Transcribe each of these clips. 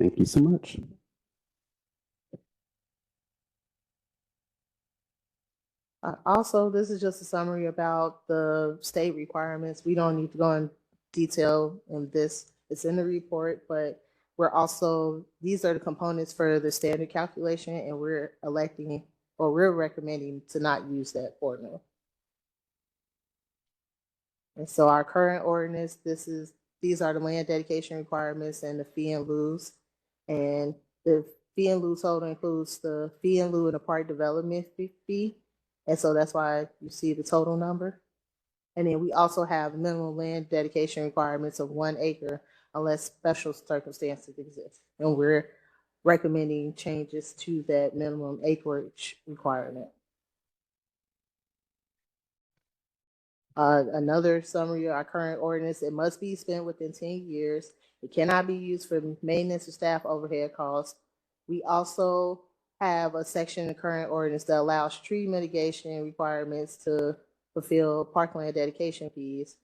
Thank you so much. Also, this is just a summary about the state requirements. We don't need to go in detail in this. It's in the report, but these are the components for the standard calculation, and we're recommending to not use that formula. And so our current ordinance, these are the land dedication requirements and the fee in lieu's. And the fee in lieu total includes the fee in lieu and the park development fee. And so that's why you see the total number. And then we also have minimum land dedication requirements of 1 acre unless special circumstances exist. And we're recommending changes to that minimum acreage requirement. Another summary of our current ordinance: it must be spent within 10 years. It cannot be used for maintenance or staff overhead costs. We also have a section in the current ordinance that allows tree mitigation requirements to fulfill parkland dedication fees.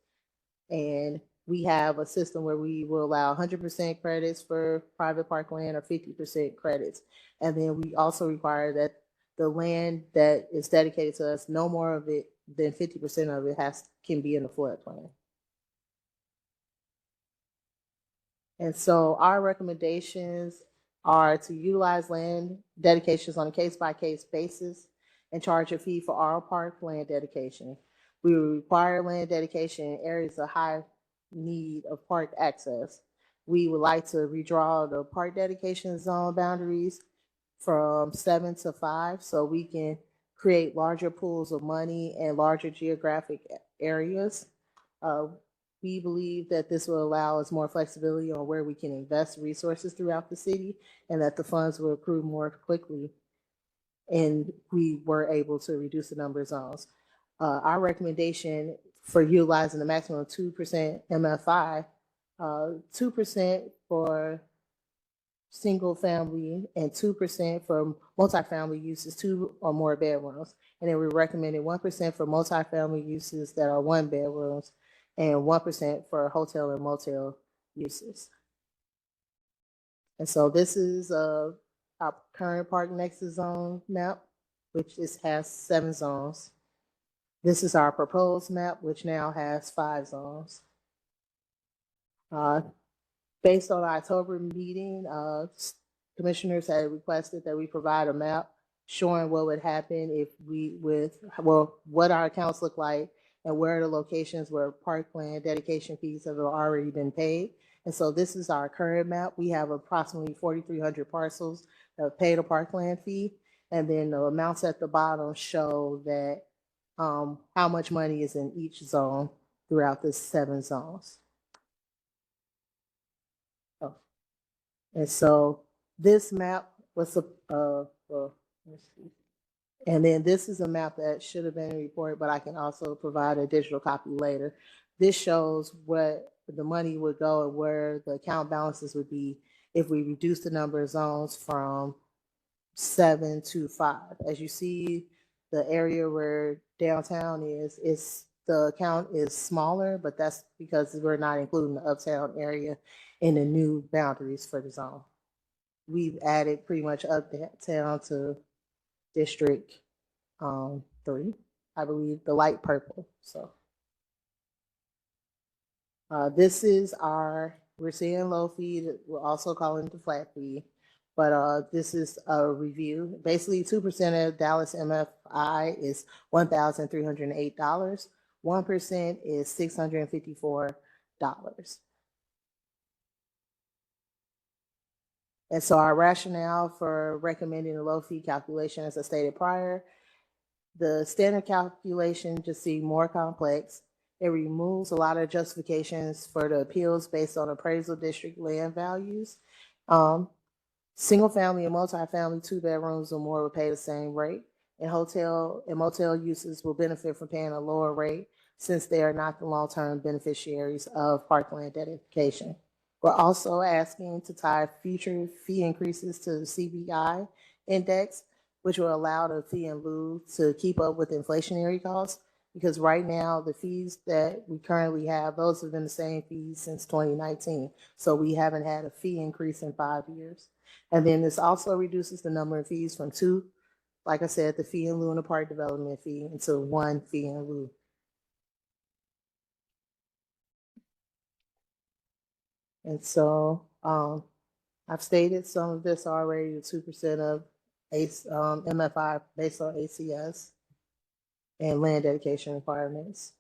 And we have a system where we will allow 100% credits for private parkland or 50% credits. And then we also require that the land that is dedicated to us, no more of it than 50% of it can be in the floodplain. And so our recommendations are to utilize land dedications on a case-by-case basis and charge a fee for all park land dedication. We will require land dedication in areas of high need of park access. We would like to redraw the park dedication zone boundaries from 7 to 5 so we can create larger pools of money and larger geographic areas. We believe that this will allow us more flexibility on where we can invest resources throughout the city and that the funds will accrue more quickly. And we were able to reduce the number of zones. Our recommendation for utilizing the maximum of 2% MFI, 2% for single family and 2% for multifamily uses, 2 or more bedrooms. And then we recommended 1% for multifamily uses that are 1 bedrooms and 1% for hotel and motel uses. And so this is our current park nexus zone map, which has 7 zones. This is our proposed map, which now has 5 zones. Based on our October meeting, commissioners had requested that we provide a map showing what would happen if what our accounts look like and where the locations where parkland dedication fees have already been paid. And so this is our current map. We have approximately 4,300 parcels that have paid a parkland fee. And then the amounts at the bottom show that how much money is in each zone throughout the 7 zones. And so this map was let's see. And then this is a map that should have been in the report, but I can also provide a digital copy later. This shows what the money would go and where the account balances would be if we reduce the number of zones from 7 to 5. As you see, the area where downtown is the account is smaller, but that's because we're not including the uptown area in the new boundaries for the zone. We've added pretty much uptown to District 3, I believe, the light purple. So this is we're seeing low fee, we're also calling it the flat fee, but this is a review. Basically 2% of Dallas MFI is $1,308. 1% is $654. And so our rationale for recommending a low fee calculation, as I stated prior, the standard calculation just seems more complex. It removes a lot of justifications for the appeals based on appraisal district land values. Single family and multifamily 2 bedrooms or more will pay the same rate, and hotel and motel uses will benefit from paying a lower rate since they are not the long-term beneficiaries of parkland dedication. We're also asking to tie future fee increases to the CPI index, which will allow the fee in lieu to keep up with inflationary costs. because right now the fees that we currently have, those have been the same fees since 2019. So we haven't had a fee increase in 5 years. And then this also reduces the number of fees from 2, like I said, the fee in lieu and the park development fee, into 1 fee in lieu. And so I've stated some of this already, the 2% of MFI based on ACS and land dedication requirements.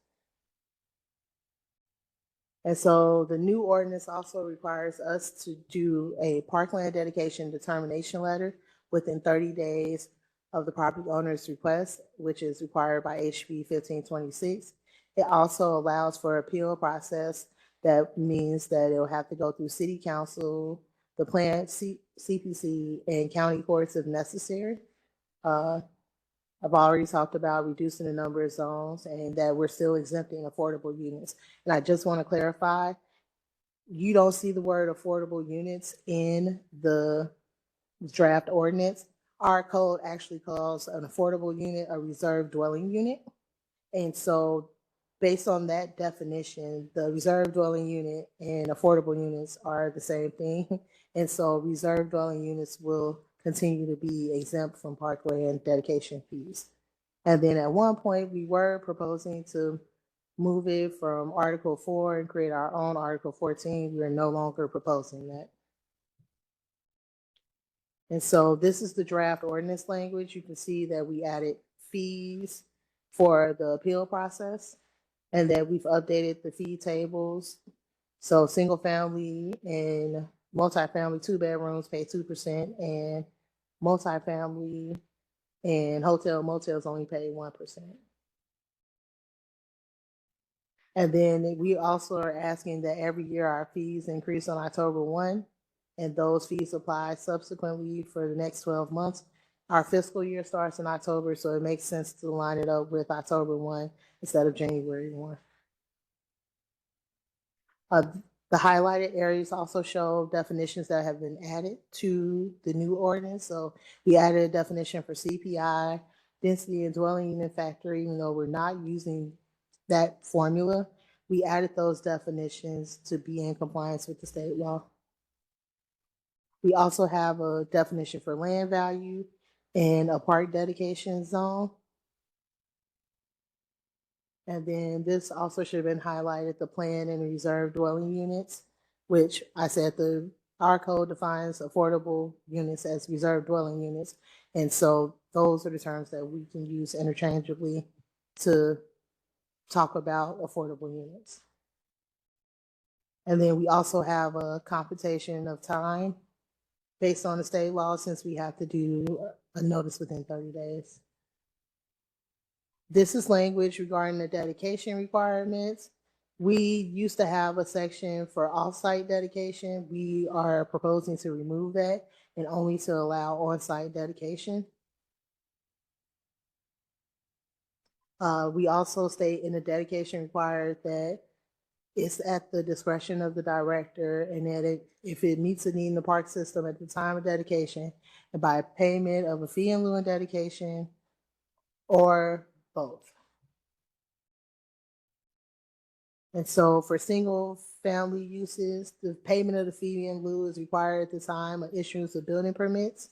And so the new ordinance also requires us to do a parkland dedication determination letter within 30 days of the property owner's request, which is required by HB 1526. It also allows for appeal process. That means that it'll have to go through city council, the plan, CPC, and county courts if necessary. I've already talked about reducing the number of zones and that we're still exempting affordable units. And I just want to clarify, you don't see the word affordable units in the draft ordinance. Our code actually calls an affordable unit a reserved dwelling unit. And so based on that definition, the reserved dwelling unit and affordable units are the same thing. And so reserved dwelling units will continue to be exempt from parkland dedication fees. And then at one point, we were proposing to move it from Article 4 and create our own Article 14. We are no longer proposing that. And so this is the draft ordinance language. You can see that we added fees for the appeal process and that we've updated the fee tables. So single family and multifamily 2 bedrooms pay 2%, and multifamily and hotel motels only pay 1%. And then we also are asking that every year our fees increase on October 1, and those fees apply subsequently for the next 12 months. Our fiscal year starts in October, so it makes sense to line it up with October 1 instead of January 1. The highlighted areas also show definitions that have been added to the new ordinance. So we added a definition for CPI, density and dwelling unit factor, even though we're not using that formula. We added those definitions to be in compliance with the state law. We also have a definition for land value and a park dedication zone. And then this also should have been highlighted, the plan and reserved dwelling units, which I said our code defines affordable units as reserved dwelling units. And so those are the terms that we can use interchangeably to talk about affordable units. And then we also have a computation of time based on the state law, since we have to do a notice within 30 days. This is language regarding the dedication requirements. We used to have a section for off-site dedication. We are proposing to remove that and only to allow on-site dedication. We also state in the dedication required that it's at the discretion of the director, and that if it meets a need in the park system at the time of dedication, and by payment of a fee in lieu of dedication, or both. And so for single family uses, the payment of the fee in lieu is required at the time of issuance of building permits.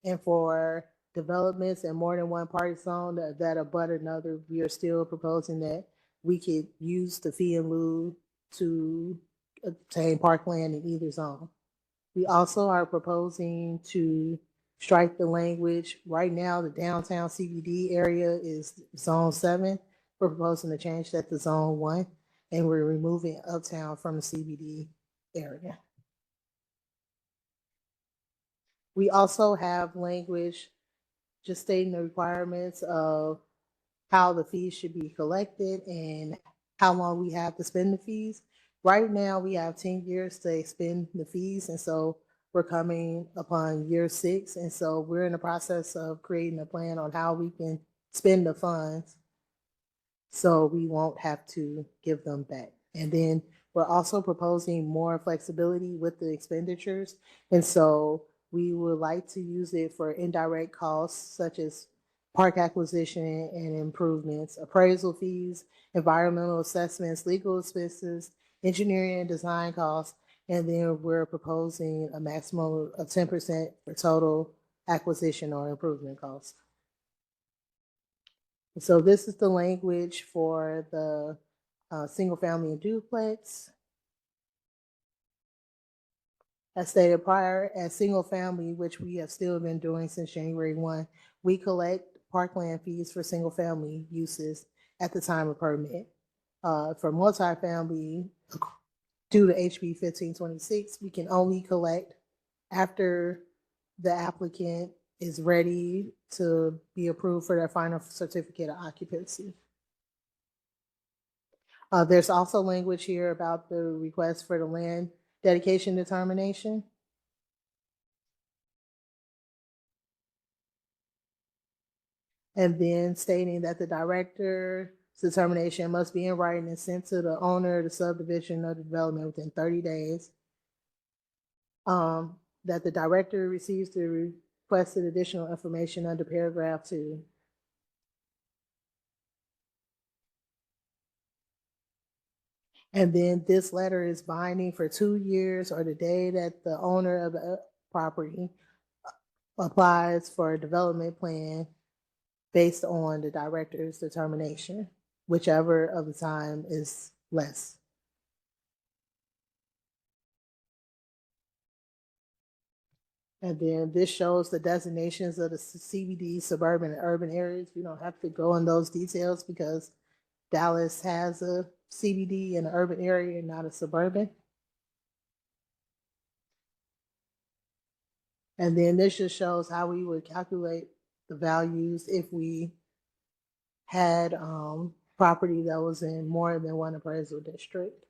And for developments in more than one park zone that abut another, we are still proposing that we could use the fee in lieu to obtain parkland in either zone. We also are proposing to strike the language. Right now, the downtown CBD area is zone 7. We're proposing to change that to zone 1, and we're removing uptown from the CBD area. We also have language just stating the requirements of how the fees should be collected and how long we have to spend the fees. Right now, we have 10 years to expend the fees, and so we're coming upon year 6, and so we're in the process of creating a plan on how we can spend the funds so we won't have to give them back. And then we're also proposing more flexibility with the expenditures, and so we would like to use it for indirect costs such as park acquisition and improvements, appraisal fees, environmental assessments, legal expenses, engineering and design costs, and then we're proposing a maximum of 10% for total acquisition or improvement costs. So this is the language for the single family and duplex. As stated prior, as single family, which we have still been doing since January 1, we collect parkland fees for single family uses at the time of permit. For multifamily, due to HB 1526, we can only collect after the applicant is ready to be approved for their final certificate of occupancy. There's also language here about the request for the land dedication determination. And then stating that the director's determination must be in writing and sent to the owner of the subdivision of the development within 30 days. That the director receives the requested additional information under paragraph 2. And then this letter is binding for 2 years or the day that the owner of the property applies for a development plan based on the director's determination, whichever of the time is less. And then this shows the designations of the CBD, suburban and urban areas. We don't have to go in those details because Dallas has a CBD in an urban area and not a suburban. And then this just shows how we would calculate the values if we had property that was in more than one appraisal district.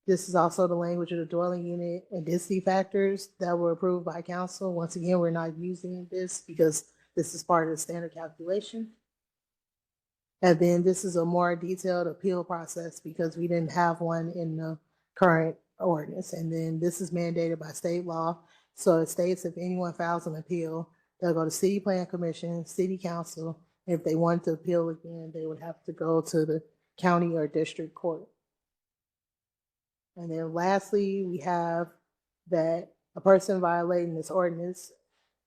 This is also the language of the dwelling unit and density factors that were approved by council. Once again, we're not using this because this is part of the standard calculation. And then this is a more detailed appeal process because we didn't have one in the current ordinance. And then this is mandated by state law. So it states if anyone files an appeal, they'll go to City Plan Commission, City Council. If they want to appeal again, they would have to go to the county or district court. And then lastly, we have that a person violating this ordinance,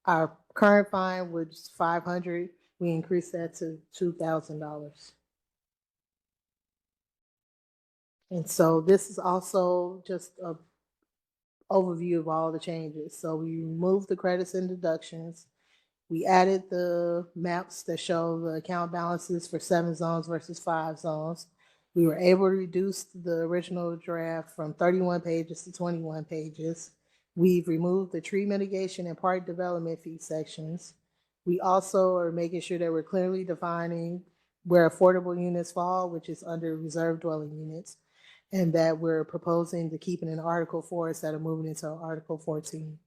our current fine was $500. We increased that to $2,000. And so this is also just an overview of all the changes. So we removed the credits and deductions. We added the maps that show the account balances for 7 zones versus 5 zones. We were able to reduce the original draft from 31 pages to 21 pages. We've removed the tree mitigation and park development fee sections. We also are making sure that we're clearly defining where affordable units fall, which is under reserved dwelling units, and that we're proposing to keep it in Article 4 instead of moving into Article 14.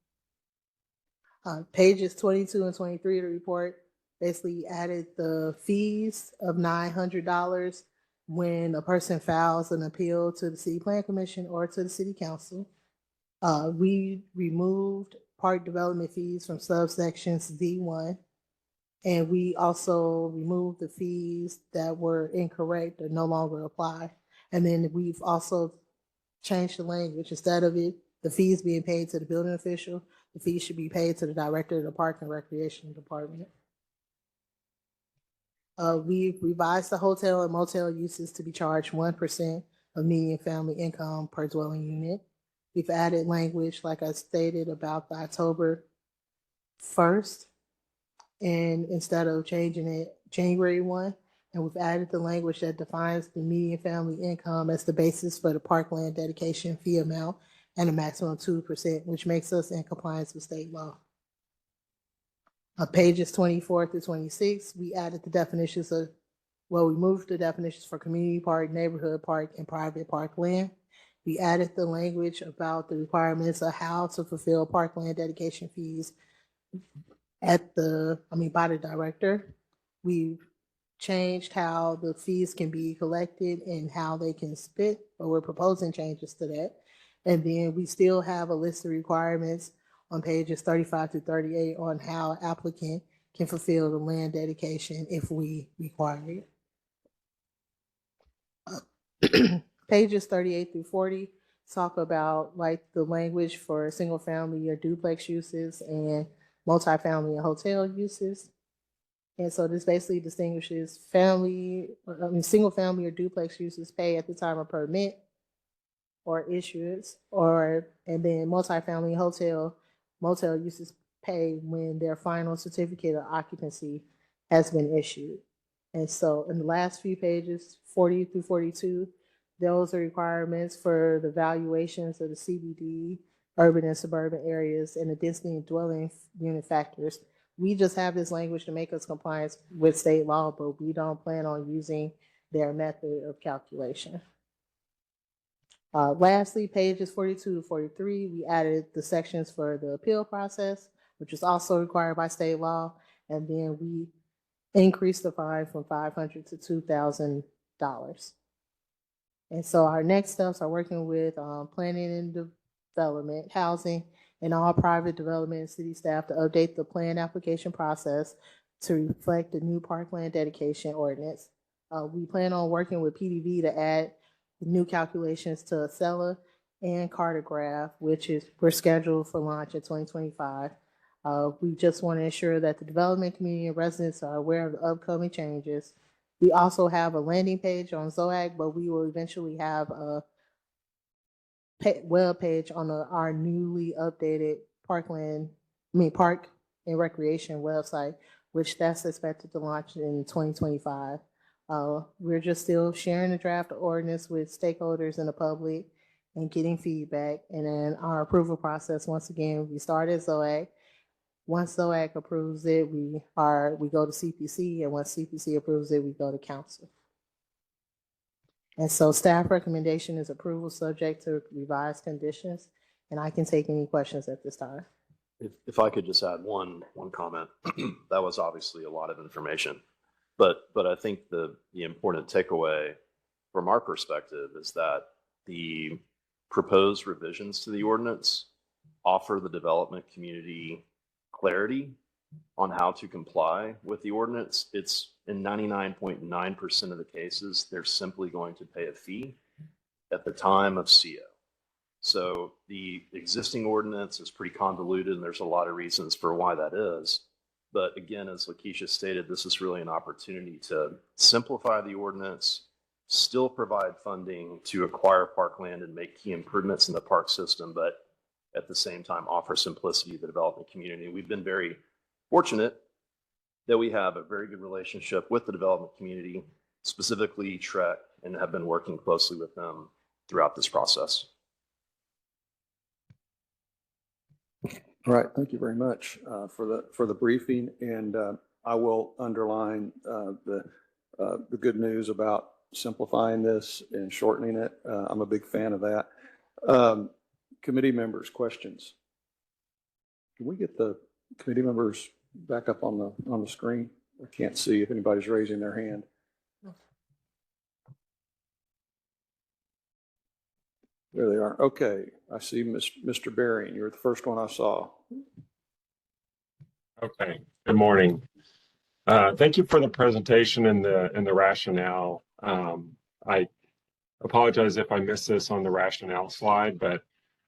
Pages 22 and 23 of the report basically added the fees of $900 when a person files an appeal to the City Plan Commission or to the City Council. We removed park development fees from subsections D1, and we also removed the fees that were incorrect or no longer apply. And then we've also changed the language. Instead of it, the fees being paid to the building official, the fees should be paid to the director of the Park and Recreation Department. We've revised the hotel and motel uses to be charged 1% of median family income per dwelling unit. We've added language, like I stated, about the October 1st, and instead of changing it January 1, and we've added the language that defines the median family income as the basis for the parkland dedication fee amount and a maximum of 2%, which makes us in compliance with state law. Pages 24 through 26, we added the definitions of, well, we moved the definitions for community park, neighborhood park, and private parkland. We added the language about the requirements of how to fulfill parkland dedication fees by the director. We've changed how the fees can be collected and how they can split, but we're proposing changes to that. And then we still have a list of requirements on pages 35 to 38 on how applicant can fulfill the land dedication if we require it. Pages 38 through 40 talk about like the language for single family or duplex uses and multifamily and hotel uses. And so this basically distinguishes single family or duplex uses pay at the time of permit or issuance, and then multifamily motel uses pay when their final certificate of occupancy has been issued. And so in the last few pages, 40 through 42, those are requirements for the valuations of the CBD, urban and suburban areas, and the density and dwelling unit factors. We just have this language to make us compliant with state law, but we don't plan on using their method of calculation. Lastly, pages 42 to 43, we added the sections for the appeal process, which is also required by state law, and then we increased the fine from $500 to $2,000. And so our next steps are working with planning and development, housing, and all private development and city staff to update the plan application process to reflect the new parkland dedication ordinance. We plan on working with PDV to add new calculations to Acela and Cartograph, we're scheduled for launch in 2025. We just want to ensure that the development community and residents are aware of the upcoming changes. We also have a landing page on ZOAC, but we will eventually have a web page on our newly updated Park and Recreation website, which that's expected to launch in 2025. We're just still sharing the draft ordinance with stakeholders and the public and getting feedback. And then our approval process, once again, we start at ZOAC. Once ZOAC approves it, we go to CPC, and once CPC approves it, we go to council. And so staff recommendation is approval subject to revised conditions, and I can take any questions at this time. If I could just add one comment, that was obviously a lot of information, but I think the important takeaway from our perspective is that the proposed revisions to the ordinance offer the development community clarity on how to comply with the ordinance. It's in 99.9% of the cases, they're simply going to pay a fee at the time of CO. So the existing ordinance is pretty convoluted, and there's a lot of reasons for why that is. But again, as Lakeisha stated, this is really an opportunity to simplify the ordinance, still provide funding to acquire parkland and make key improvements in the park system, but at the same time offer simplicity to the development community. We've been very fortunate that we have a very good relationship with the development community, specifically TREC, and have been working closely with them throughout this process. All right, thank you very much for the briefing, and I will underline the good news about simplifying this and shortening it. I'm a big fan of that. Committee members, questions? Can we get the committee members back up on the screen? I can't see if anybody's raising their hand. There they are. Okay, I see Mr. Berrien. You're the first one I saw. Okay, good morning. Thank you for the presentation and the rationale. I apologize if I missed this on the rationale slide, but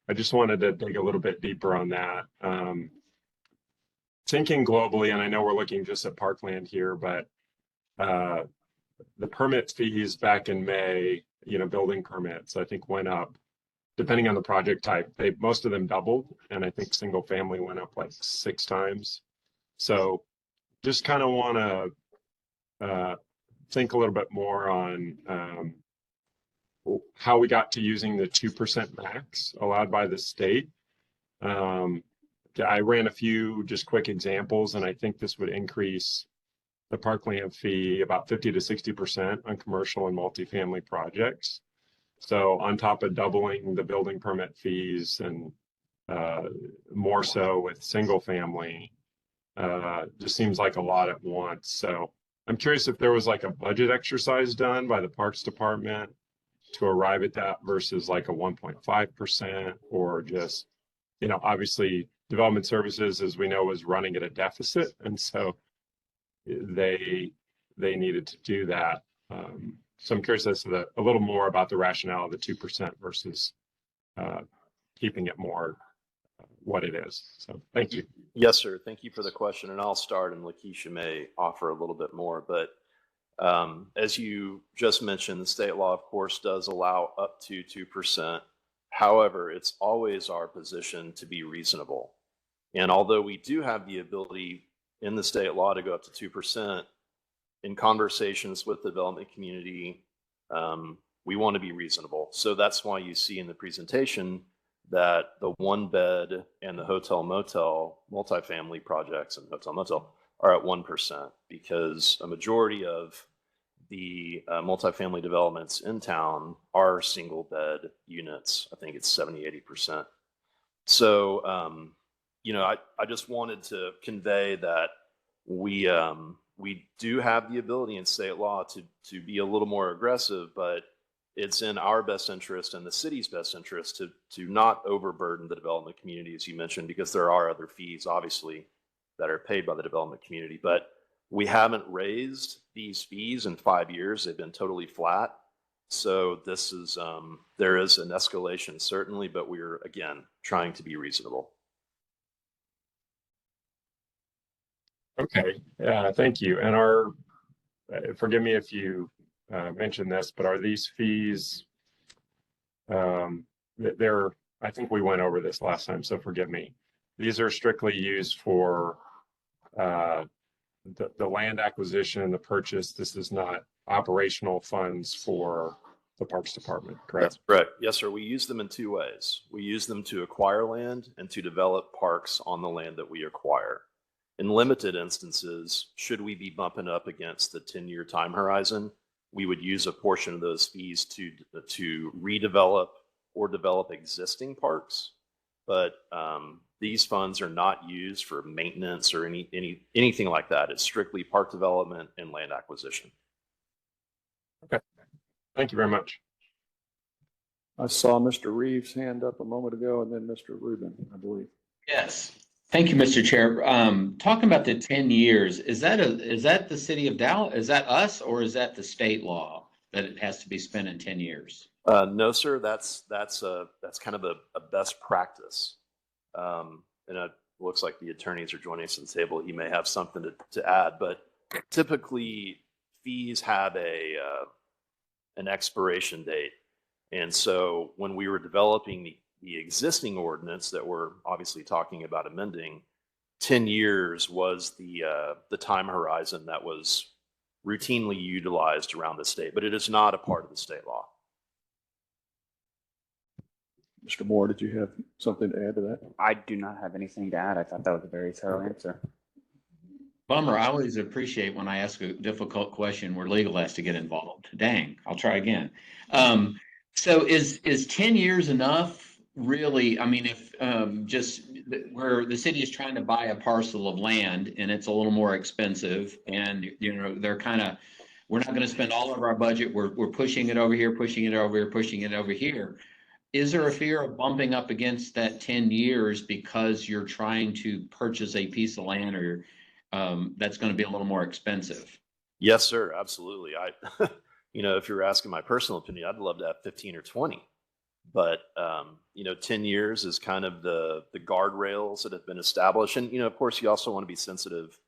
I just wanted to dig a little bit deeper on that. Thinking globally, and I know we're looking just at parkland here, but the permit fees back in May, building permits, I think went up. Depending on the project type, most of them doubled, and I think single family went up like 6 times. So just kind of want to think a little bit more on how we got to using the 2% max allowed by the state. I ran a few just quick examples, and I think this would increase the parkland fee about 50 to 60% on commercial and multifamily projects. So on top of doubling the building permit fees and more so with single family, just seems like a lot at once. So I'm curious if there was like a budget exercise done by the Parks Department to arrive at that versus like a 1.5%, or just, obviously Development Services, as we know, was running at a deficit, and so they needed to do that. So I'm curious as to a little more about the rationale of the 2% versus keeping it more what it is. So thank you. Yes, sir. Thank you for the question. And I'll start, and Lakeisha may offer a little bit more. But as you just mentioned, the state law, of course, does allow up to 2%. However, it's always our position to be reasonable. And although we do have the ability in the state law to go up to 2%, in conversations with the development community, we want to be reasonable. So that's why you see in the presentation that the 1-bed and the hotel motel multifamily projects and hotel motel are at 1%, because a majority of the multifamily developments in town are single bed units. I think it's 70–80%. So, I just wanted to convey that we do have the ability in state law to be a little more aggressive, but it's in our best interest and the city's best interest to not overburden the development community, as you mentioned, because there are other fees, obviously, that are paid by the development community. But we haven't raised these fees in 5 years. They've been totally flat. So this is, there is an escalation, certainly, but we're, again, trying to be reasonable. Okay, thank you. And forgive me if you mentioned this, but are these fees, I think we went over this last time, so forgive me. These are strictly used for the land acquisition, the purchase. This is not operational funds for the Parks Department, correct? That's correct. Yes, sir. We use them in 2 ways. We use them to acquire land and to develop parks on the land that we acquire. In limited instances, should we be bumping up against the 10-year time horizon, we would use a portion of those fees to redevelop or develop existing parks. But these funds are not used for maintenance or anything like that. It's strictly park development and land acquisition. Okay, thank you very much. I saw Mr. Reeves' hand up a moment ago, and then Mr. Rubin, I believe. Yes. Thank you, Mr. Chair. Talking about the 10 years, is that the city of Dallas? Is that us, or is that the state law that it has to be spent in 10 years? No, sir. That's kind of a best practice. And it looks like the attorneys are joining us at the table. He may have something to add, but typically fees have an expiration date. And so when we were developing the existing ordinance that we're obviously talking about amending, 10 years was the time horizon that was routinely utilized around the state, but it is not a part of the state law. Mr. Moore, did you have something to add to that? I do not have anything to add. I thought that was a very thorough answer. Bummer. I always appreciate when I ask a difficult question where legal has to get involved. Dang, I'll try again. So is 10 years enough? Really, I mean, if just where the city is trying to buy a parcel of land and it's a little more expensive, and they're kind of, we're not going to spend all of our budget. We're pushing it over here, pushing it over here, pushing it over here. Is there a fear of bumping up against that 10 years because you're trying to purchase a piece of land, or that's going to be a little more expensive? Yes, sir. Absolutely. If you're asking my personal opinion, I'd love to have 15 or 20. But, 10 years is kind of the guardrails that have been established. And, of course, you also want to be sensitive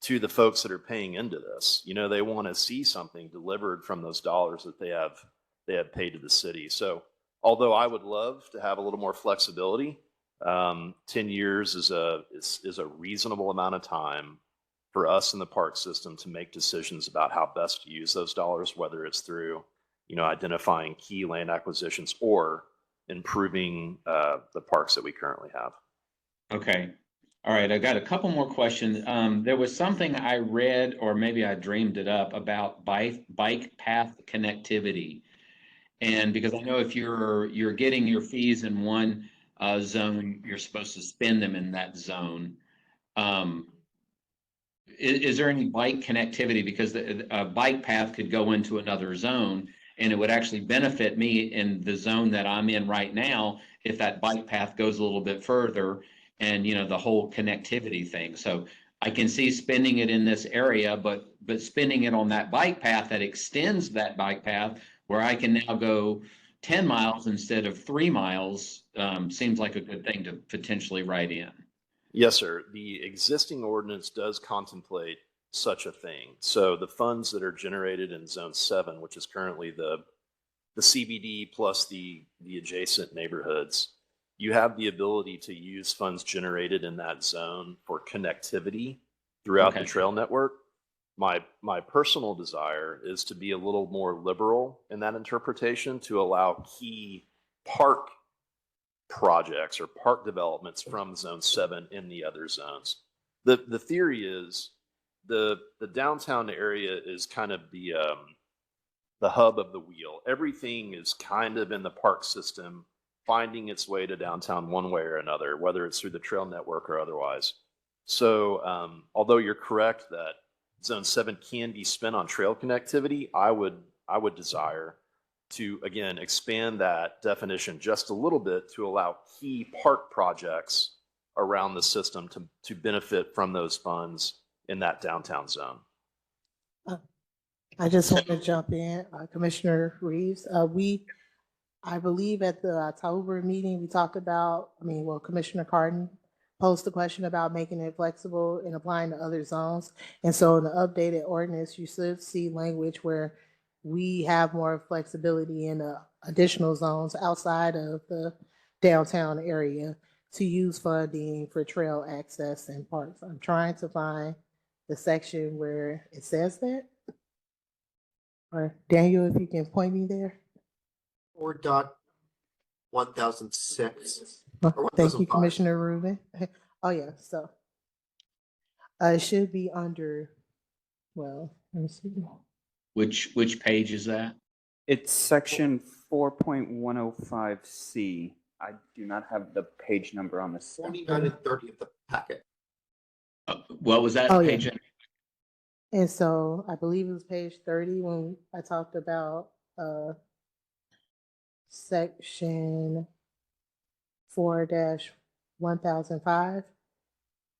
to the folks that are paying into this. They want to see something delivered from those dollars that they have paid to the city. So although I would love to have a little more flexibility, 10 years is a reasonable amount of time for us in the park system to make decisions about how best to use those dollars, whether it's through identifying key land acquisitions or improving the parks that we currently have. Okay. All right. I got a couple more questions. There was something I read, or maybe I dreamed it up, about bike path connectivity. And because I know if you're getting your fees in one zone, you're supposed to spend them in that zone. Is there any bike connectivity? Because a bike path could go into another zone, and it would actually benefit me in the zone that I'm in right now if that bike path goes a little bit further. and, you know, the whole connectivity thing. So I can see spending it in this area, but spending it on that bike path that extends that bike path where I can now go 10 miles instead of 3 miles, seems like a good thing to potentially write in. Yes, sir. The existing ordinance does contemplate such a thing. So the funds that are generated in Zone 7, which is currently the CBD plus the adjacent neighborhoods, you have the ability to use funds generated in that zone for connectivity throughout the Okay. trail network. My personal desire is to be a little more liberal in that interpretation to allow key park projects or park developments from Zone 7 in the other zones. The theory is the downtown area is kind of the hub of the wheel. Everything is kind of in the park system, finding its way to downtown one way or another, whether it's through the trail network or otherwise. So although you're correct that Zone 7 can be spent on trail connectivity, I would desire to, again, expand that definition just a little bit to allow key park projects around the system to benefit from those funds in that downtown zone. I just want to jump in, Commissioner Reeves. I believe at the October meeting, we talked about, Commissioner Cardin posed the question about making it flexible and applying to other zones. And so in the updated ordinance, you should see language where we have more flexibility in the additional zones outside of the downtown area to use funding for trail access and parks. I'm trying to find the section where it says that. Or Daniel, if you can point me there. 4.1006. Thank you, Commissioner Rubin. Oh, yeah, so it should be under, well, let me see. Which page is that? It's section 4.105C. I do not have the page number on this. 29 and 30 of the packet. What was that Oh, yeah. page? And so I believe it was page 30 when I talked about section 4-1005,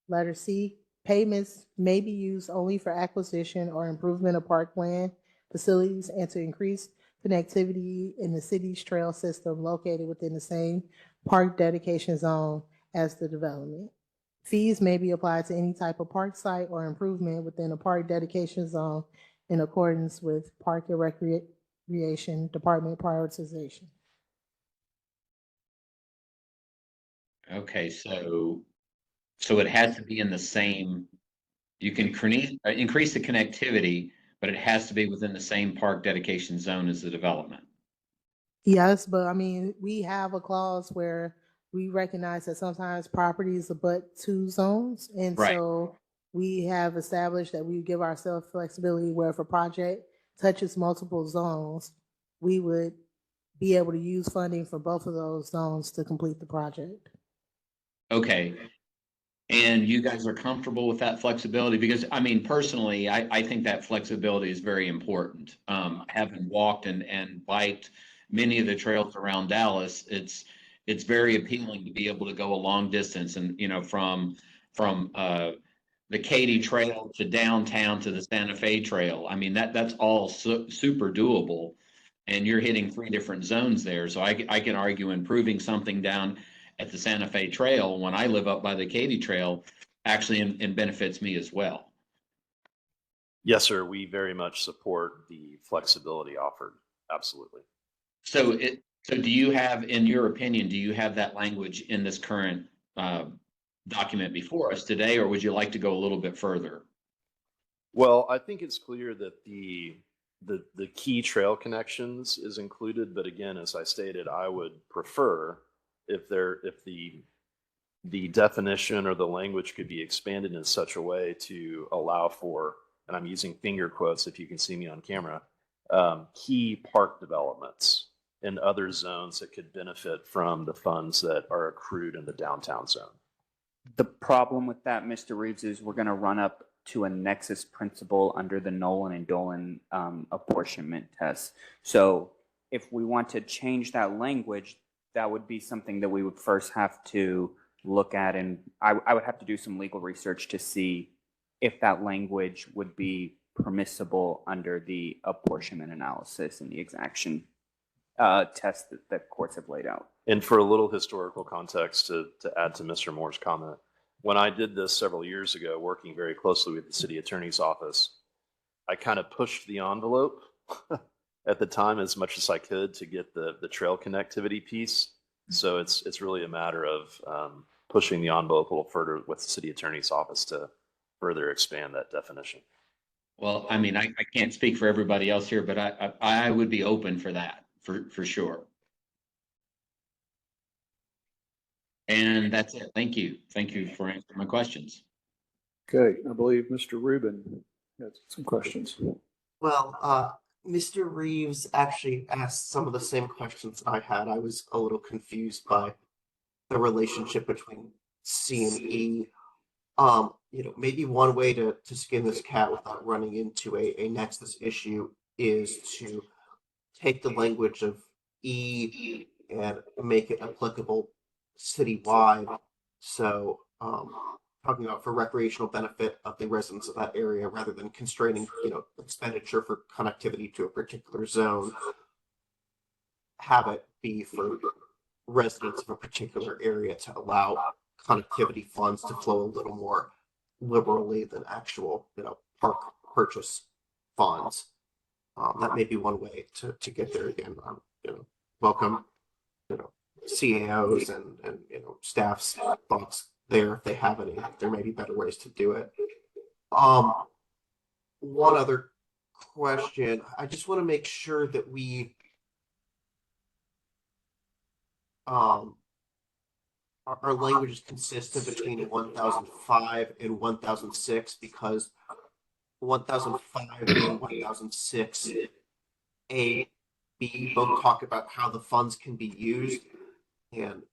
letter C. Payments may be used only for acquisition or improvement of parkland facilities and to increase connectivity in the city's trail system located within the same park dedication zone as the development. Fees may be applied to any type of park site or improvement within a park dedication zone in accordance with Park and Recreation Department prioritization. Okay, so it has to be in the same, you can increase the connectivity, but it has to be within the same park dedication zone as the development. Yes, but we have a clause where we recognize that sometimes properties abut two zones. And Right. so we have established that we give ourselves flexibility where if a project touches multiple zones, we would be able to use funding for both of those zones to complete the project. Okay. And you guys are comfortable with that flexibility? Because personally, I think that flexibility is very important. Having walked and biked many of the trails around Dallas, it's very appealing to be able to go a long distance and, from the Katy Trail to downtown to the Santa Fe Trail. That's all super doable. And you're hitting 3 different zones there. So I can argue improving something down at the Santa Fe Trail when I live up by the Katy Trail actually and benefits me as well. Yes, sir. We very much support the flexibility offered. Absolutely. So do you have, in your opinion, do you have that language in this current document before us today, or would you like to go a little bit further? Well, I think it's clear that the key trail connections is included, but again, as I stated, I would prefer if the definition or the language could be expanded in such a way to allow for, and I'm using finger quotes if you can see me on camera, key park developments in other zones that could benefit from the funds that are accrued in the downtown zone. The problem with that, Mr. Reeves, is we're going to run up to a nexus principle under the Nolan and Dolan apportionment test. So if we want to change that language, that would be something that we would first have to look at, and I would have to do some legal research to see if that language would be permissible under the apportionment analysis and the exaction test that courts have laid out. And for a little historical context to add to Mr. Moore's comment, when I did this several years ago, working very closely with the city attorney's office, I kind of pushed the envelope at the time as much as I could to get the trail connectivity piece. So it's really a matter of pushing the envelope a little further with the city attorney's office to further expand that definition. Well, I mean, I can't speak for everybody else here, but I would be open for that, for sure. And that's it. Thank you. Thank you for answering my questions. Okay, I believe Mr. Rubin has some questions. Well, Mr. Reeves actually asked some of the same questions I had. I was a little confused by the relationship between C and E. Maybe one way to skin this cat without running into a nexus issue is to take the language of E and make it applicable citywide. So, talking about for recreational benefit of the residents of that area rather than constraining, expenditure for connectivity to a particular zone, have it be for residents of a particular area to allow connectivity funds to flow a little more liberally than actual, park purchase funds. That may be one way to get there again. Welcome, CAOs and staff's thoughts there if they have any. There may be better ways to do it. One other question. I just want to make sure that we our language is consistent between 1005 and 1006 because 1005 and 1006 A, B both talk about how the funds can be used, and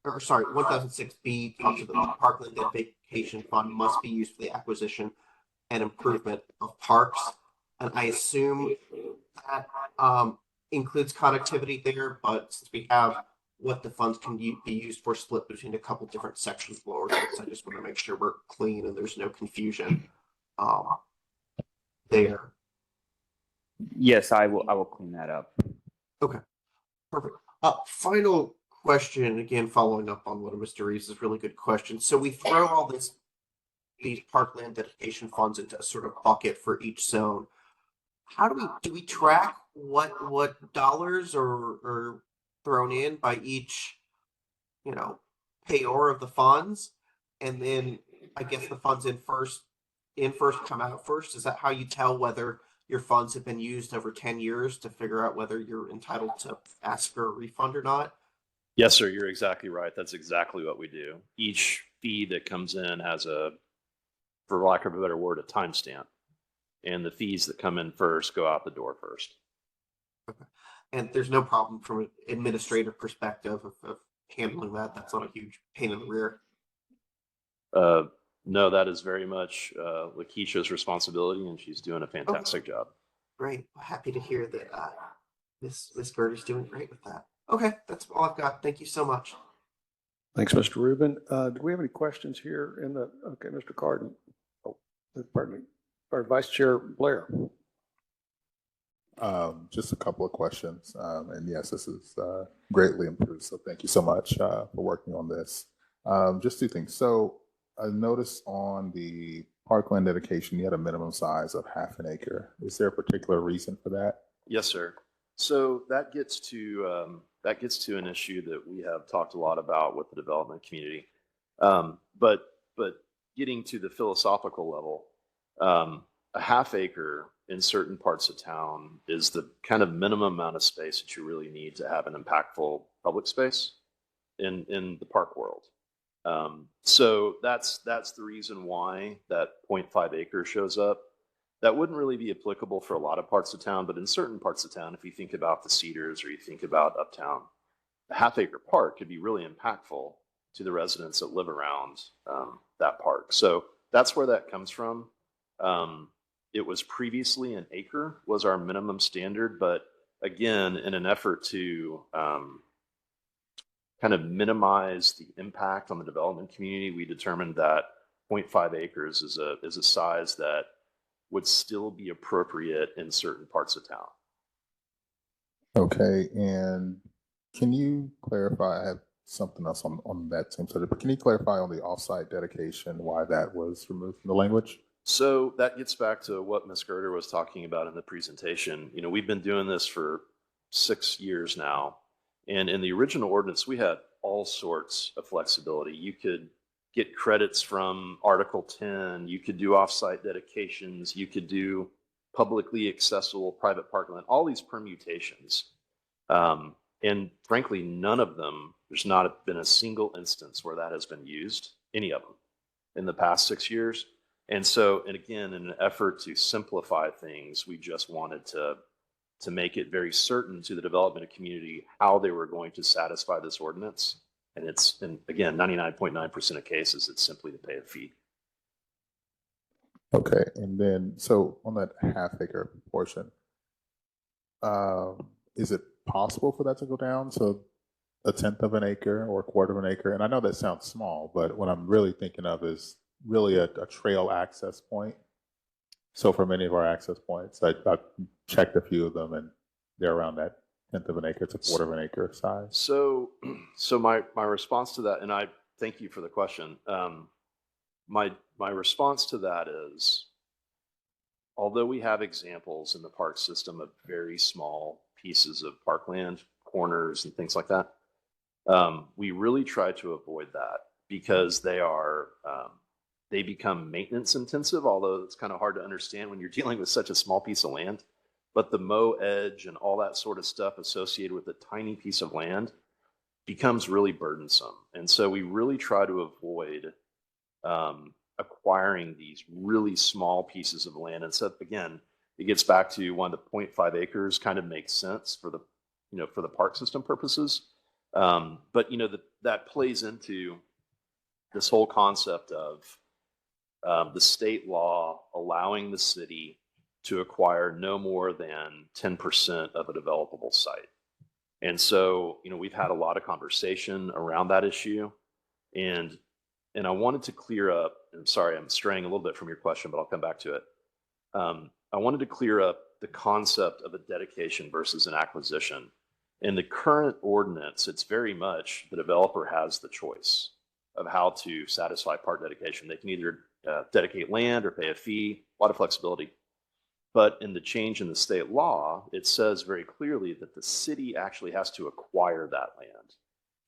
1006B talks about the Parkland Vacation Fund must be used for the acquisition and improvement of parks, and I assume that includes connectivity there, but since we have what the funds can be used for split between a couple different sections of the ordinance, I just want to make sure we're clean and there's no confusion there. Yes, I will clean that up. Okay, perfect. Final question, again, following up on one of Mr. Reeves' really good questions. So we throw all these parkland dedication funds into a sort of bucket for each zone. How do we track what dollars are thrown in by each, payor of the funds? And then I guess the funds in first, come out first. Is that how you tell whether your funds have been used over 10 years to figure out whether you're entitled to ask for a refund or not? Yes, sir. You're exactly right. That's exactly what we do. Each fee that comes in has for lack of a better word, a timestamp. And the fees that come in first go out the door first. Okay. And there's no problem from an administrative perspective of handling that. That's not a huge pain in the rear. No, that is very much Lakeisha's responsibility, and she's doing a fantastic job. Great. Well, happy to hear that Miss Bird is doing great with that. Okay, that's all I've got. Thank you so much. Thanks, Mr. Rubin. Do we have any questions here okay, Mr. Carden? Oh, pardon me. Or Vice Chair Blair. Just a couple of questions. And yes, this is greatly improved. So thank you so much for working on this. Just two things. So I noticed on the parkland dedication, you had a minimum size of 1/2 acre. Is there a particular reason for that? Yes, sir. So that gets to an issue that we have talked a lot about with the development community. But getting to the philosophical level, a 1/2 acre in certain parts of town is the kind of minimum amount of space that you really need to have an impactful public space in the park world. So that's the reason why that 0.5 acre shows up. That wouldn't really be applicable for a lot of parts of town, but in certain parts of town, if you think about the Cedars or you think about Uptown, a 1/2 acre park could be really impactful to the residents that live around that park. So that's where that comes from. It was previously an acre was our minimum standard, but again, in an effort to kind kind of minimize the impact on the development community, we determined that 0.5 acres is a size that would still be appropriate in certain parts of town. Okay, and can you clarify, I have something else on that same subject, but can you clarify on the offsite dedication, why that was removed from the language? So that gets back to what Ms. Gerder was talking about in the presentation. You know, we've been doing this for 6 years now. And in the original ordinance, we had all sorts of flexibility. You could get credits from Article 10. You could do offsite dedications. You could do publicly accessible private parkland, all these permutations. And frankly, none of them, there's not been a single instance where that has been used, any of them, in the past 6 years. And so, and again, in an effort to simplify things, we just wanted to make it very certain to the development community how they were going to satisfy this ordinance. And it's, and again, 99.9% of cases, it's simply to pay a fee. Okay, and then, so on that half acre portion, is it possible for that to go down to 1/10 of an acre or 1/4 of an acre? And I know that sounds small, but what I'm really thinking of is really a trail access point. So for many of our access points, I've checked a few of them and they're around that 1/10 of an acre to 1/4 of an acre size. So my response to that, and I thank you for the question. My response to that is, although we have examples in the park system of very small pieces of parkland, corners and things like that, we really try to avoid that because they become maintenance intensive, although it's kind of hard to understand when you're dealing with such a small piece of land. But the mow edge and all that sort of stuff associated with a tiny piece of land becomes really burdensome. And so we really try to avoid acquiring these really small pieces of land. And so again, it gets back to one of the 0.5 acres kind of makes sense for the, you know, for the park system purposes. But you know, that plays into this whole concept of the state law allowing the city to acquire no more than 10% of a developable site. And so, you know, we've had a lot of conversation around that issue. And I wanted to clear up, and sorry, I'm straying a little bit from your question, but I'll come back to it. I wanted to clear up the concept of a dedication versus an acquisition. In the current ordinance, it's very much the developer has the choice of how to satisfy park dedication. They can either dedicate land or pay a fee, a lot of flexibility. But in the change in the state law, it says very clearly that the city actually has to acquire that land.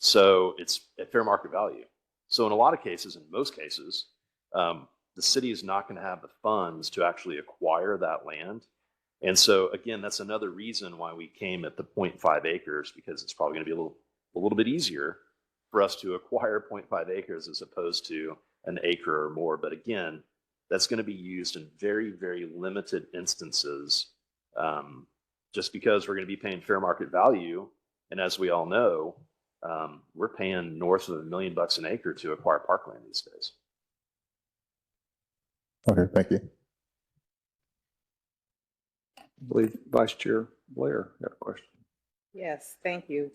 So it's at fair market value. So in a lot of cases, in most cases, the city is not going to have the funds to actually acquire that land. And so again, that's another reason why we came at the 0.5 acres, because it's probably going to be a little bit easier for us to acquire 0.5 acres as opposed to an acre or more. But again, that's going to be used in very, very limited instances, just because we're going to be paying fair market value. And as we all know, we're paying north of $1 million an acre to acquire parkland these days. Okay, thank you. I believe Vice Chair Blair got a question. Yes, thank you.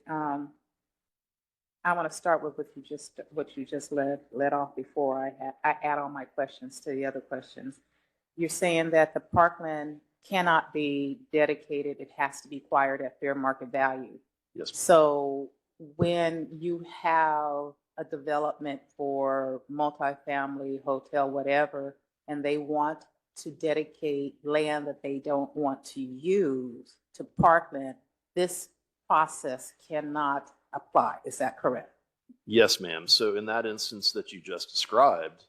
I want to start with what you just led off before I add all my questions to the other questions. You're saying that the parkland cannot be dedicated; it has to be acquired at fair market value. Yes. So when you have a development for multifamily, hotel, whatever, and they want to dedicate land that they don't want to use to parkland, this process cannot apply. Is that correct? Yes, ma'am. So in that instance that you just described,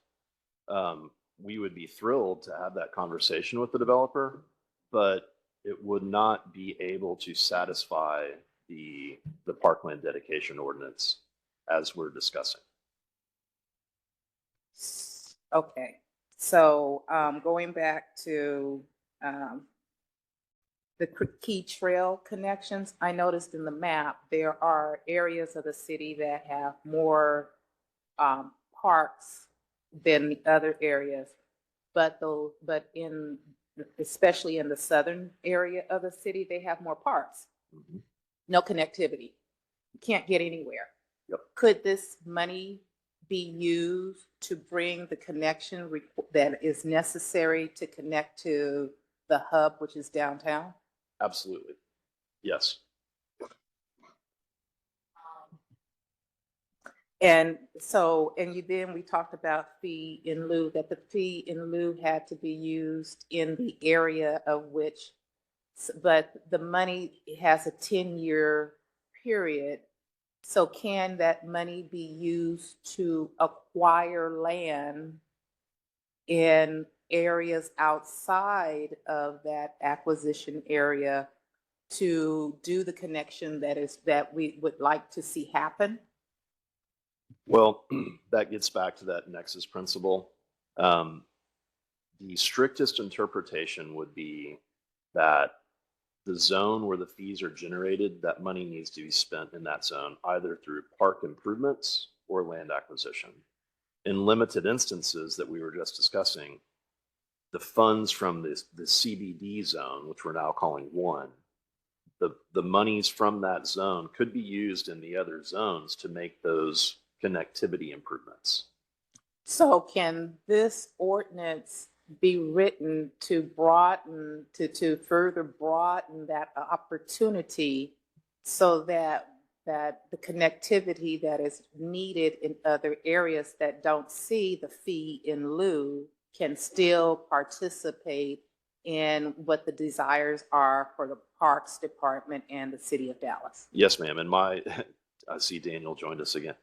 we would be thrilled to have that conversation with the developer, but it would not be able to satisfy the parkland dedication ordinance as we're discussing. Okay. So going back to the key trail connections, I noticed in the map, there are areas of the city that have more parks than the other areas, but especially in the southern area of the city, they have more parks. Mm-hmm. No connectivity. You can't get anywhere. Yep. Could this money be used to bring the connection that is necessary to connect to the hub, which is downtown? Absolutely. Yes. And so, and you, then we talked about fee in lieu, that the fee in lieu had to be used in the area of which, but the money has a 10-year period. So can that money be used to acquire land in areas outside of that acquisition area to do the connection that we would like to see happen? Well, that gets back to that nexus principle. The strictest interpretation would be that the zone where the fees are generated, that money needs to be spent in that zone, either through park improvements or land acquisition. In limited instances that we were just discussing, the funds from the CBD zone, which we're now calling 1, the monies from that zone could be used in the other zones to make those connectivity improvements. So can this ordinance be written to broaden, to further broaden that opportunity so that the connectivity that is needed in other areas that don't see the fee in lieu can still participate in what the desires are for the Parks Department and the City of Dallas? Yes, ma'am. And I see Daniel joined us again.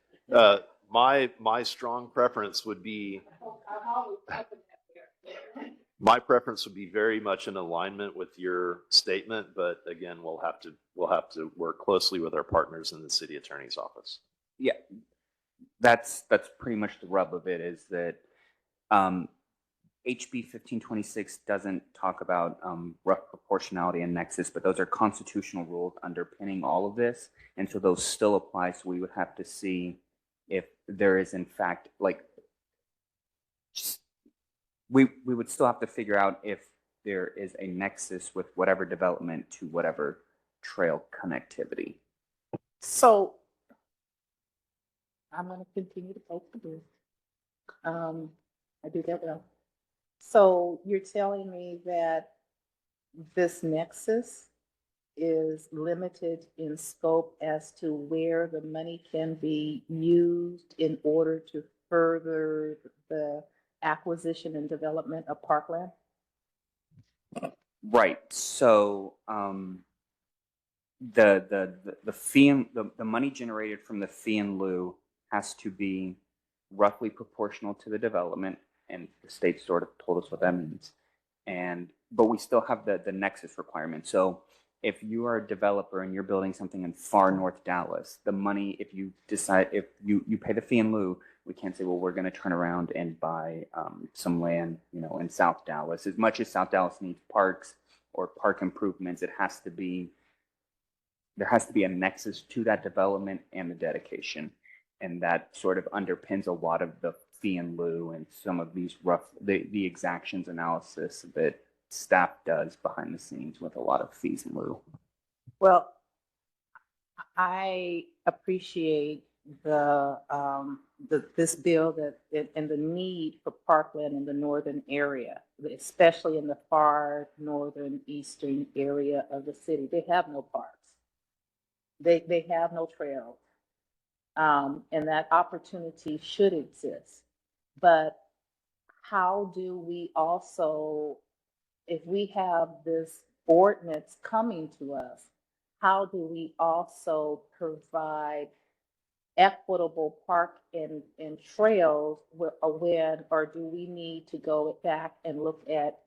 My strong preference would be, very much in alignment with your statement, but again, we'll have to work closely with our partners in the city attorney's office. Yeah, that's pretty much the rub of it, is that HB 1526 doesn't talk about rough proportionality and nexus, but those are constitutional rules underpinning all of this, and so those still apply. So we would have to see if there is in fact, like, we would still have to figure out if there is a nexus with whatever development to whatever trail connectivity. So I'm going to continue to poke the bear. I do that well. So you're telling me that this nexus is limited in scope as to where the money can be used in order to further the acquisition and development of parkland? Right. So the fee, the money generated from the fee in lieu has to be roughly proportional to the development, and the state sort of told us what that means. But we still have the nexus requirement. So if you are a developer and you're building something in far north Dallas, the money, if you decide, if you pay the fee in lieu, we can't say, well, we're going to turn around and buy some land, in South Dallas. As much as South Dallas needs parks or park improvements, there has to be a nexus to that development and the dedication. And that sort of underpins a lot of the fee in lieu and some of these the exactions analysis that staff does behind the scenes with a lot of fees in lieu. Well, I appreciate this bill and the need for parkland in the northern area, especially in the far northern eastern area of the city. They have no parks. They have no trails. And that opportunity should exist. But how do we also, if we have this ordinance coming to us, how do we also provide equitable park and trails or do we need to go back and look at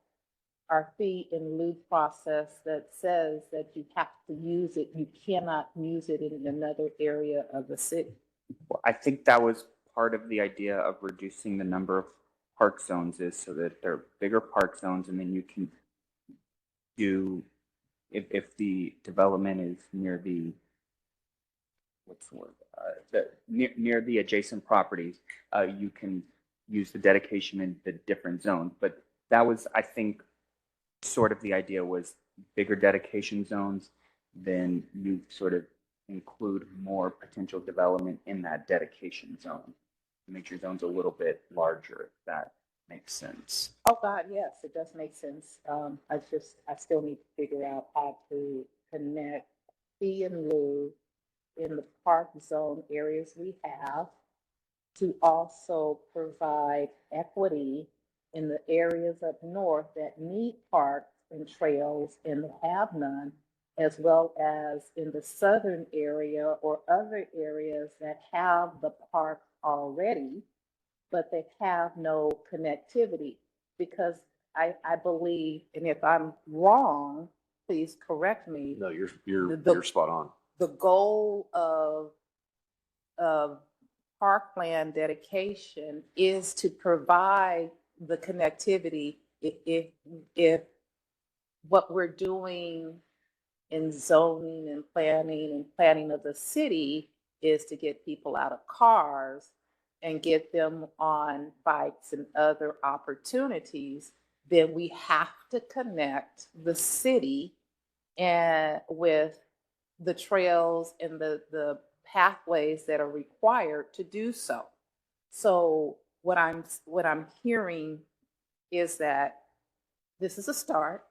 our fee in lieu process that says that you have to use it, you cannot use it in another area of the city? Well, I think that was part of the idea of reducing the number of park zones, is so that they're bigger park zones, and then you can do, if the development is near the, what's the word, near the adjacent properties, you can use the dedication in the different zones. But that was, I think, sort of the idea was bigger dedication zones, then you sort of include more potential development in that dedication zone. Make your zones a little bit larger, if that makes sense. Oh, God, yes, it does make sense. I still need to figure out how to connect fee and lieu in the park zone areas we have to also provide equity in the areas up north that need parks and trails and have none, as well as in the southern area or other areas that have the park already, but they have no connectivity. Because I believe, and if I'm wrong, please correct me, No, you're The- you're spot on. the goal of parkland dedication is to provide the connectivity. If what we're doing in zoning and planning of the city is to get people out of cars and get them on bikes and other opportunities, then we have to connect the city and with the trails and the pathways that are required to do so. So what I'm hearing is that this is a start,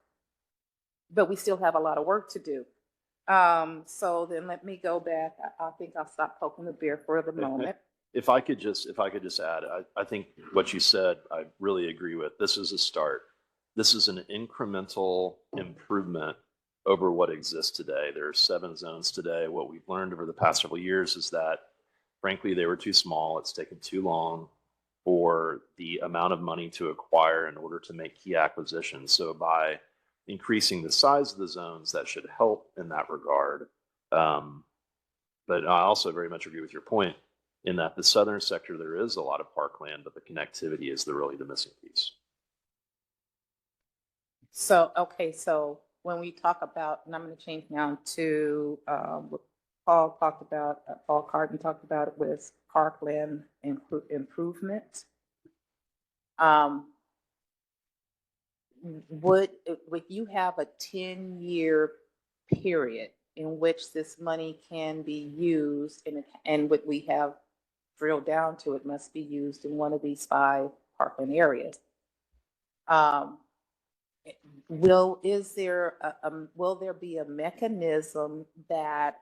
but we still have a lot of work to do. So then let me go back. I think I'll stop poking the bear for the moment. If I could just add, I think what you said, I really agree with. This is a start. This is an incremental improvement over what exists today. There are 7 zones today. What we've learned over the past several years is that, frankly, they were too small. It's taken too long for the amount of money to acquire in order to make key acquisitions. So by increasing the size of the zones, that should help in that regard. But I also very much agree with your point in that the southern sector, there is a lot of parkland, but the connectivity is really the missing piece. So, okay, so when we talk about, and I'm going to change now to what Paul talked about, Paul Carden talked about it with parkland improvement. Would you have a 10-year period in which this money can be used, and what we have drilled down to, it must be used in one of these 5 parkland areas? Will there be a mechanism that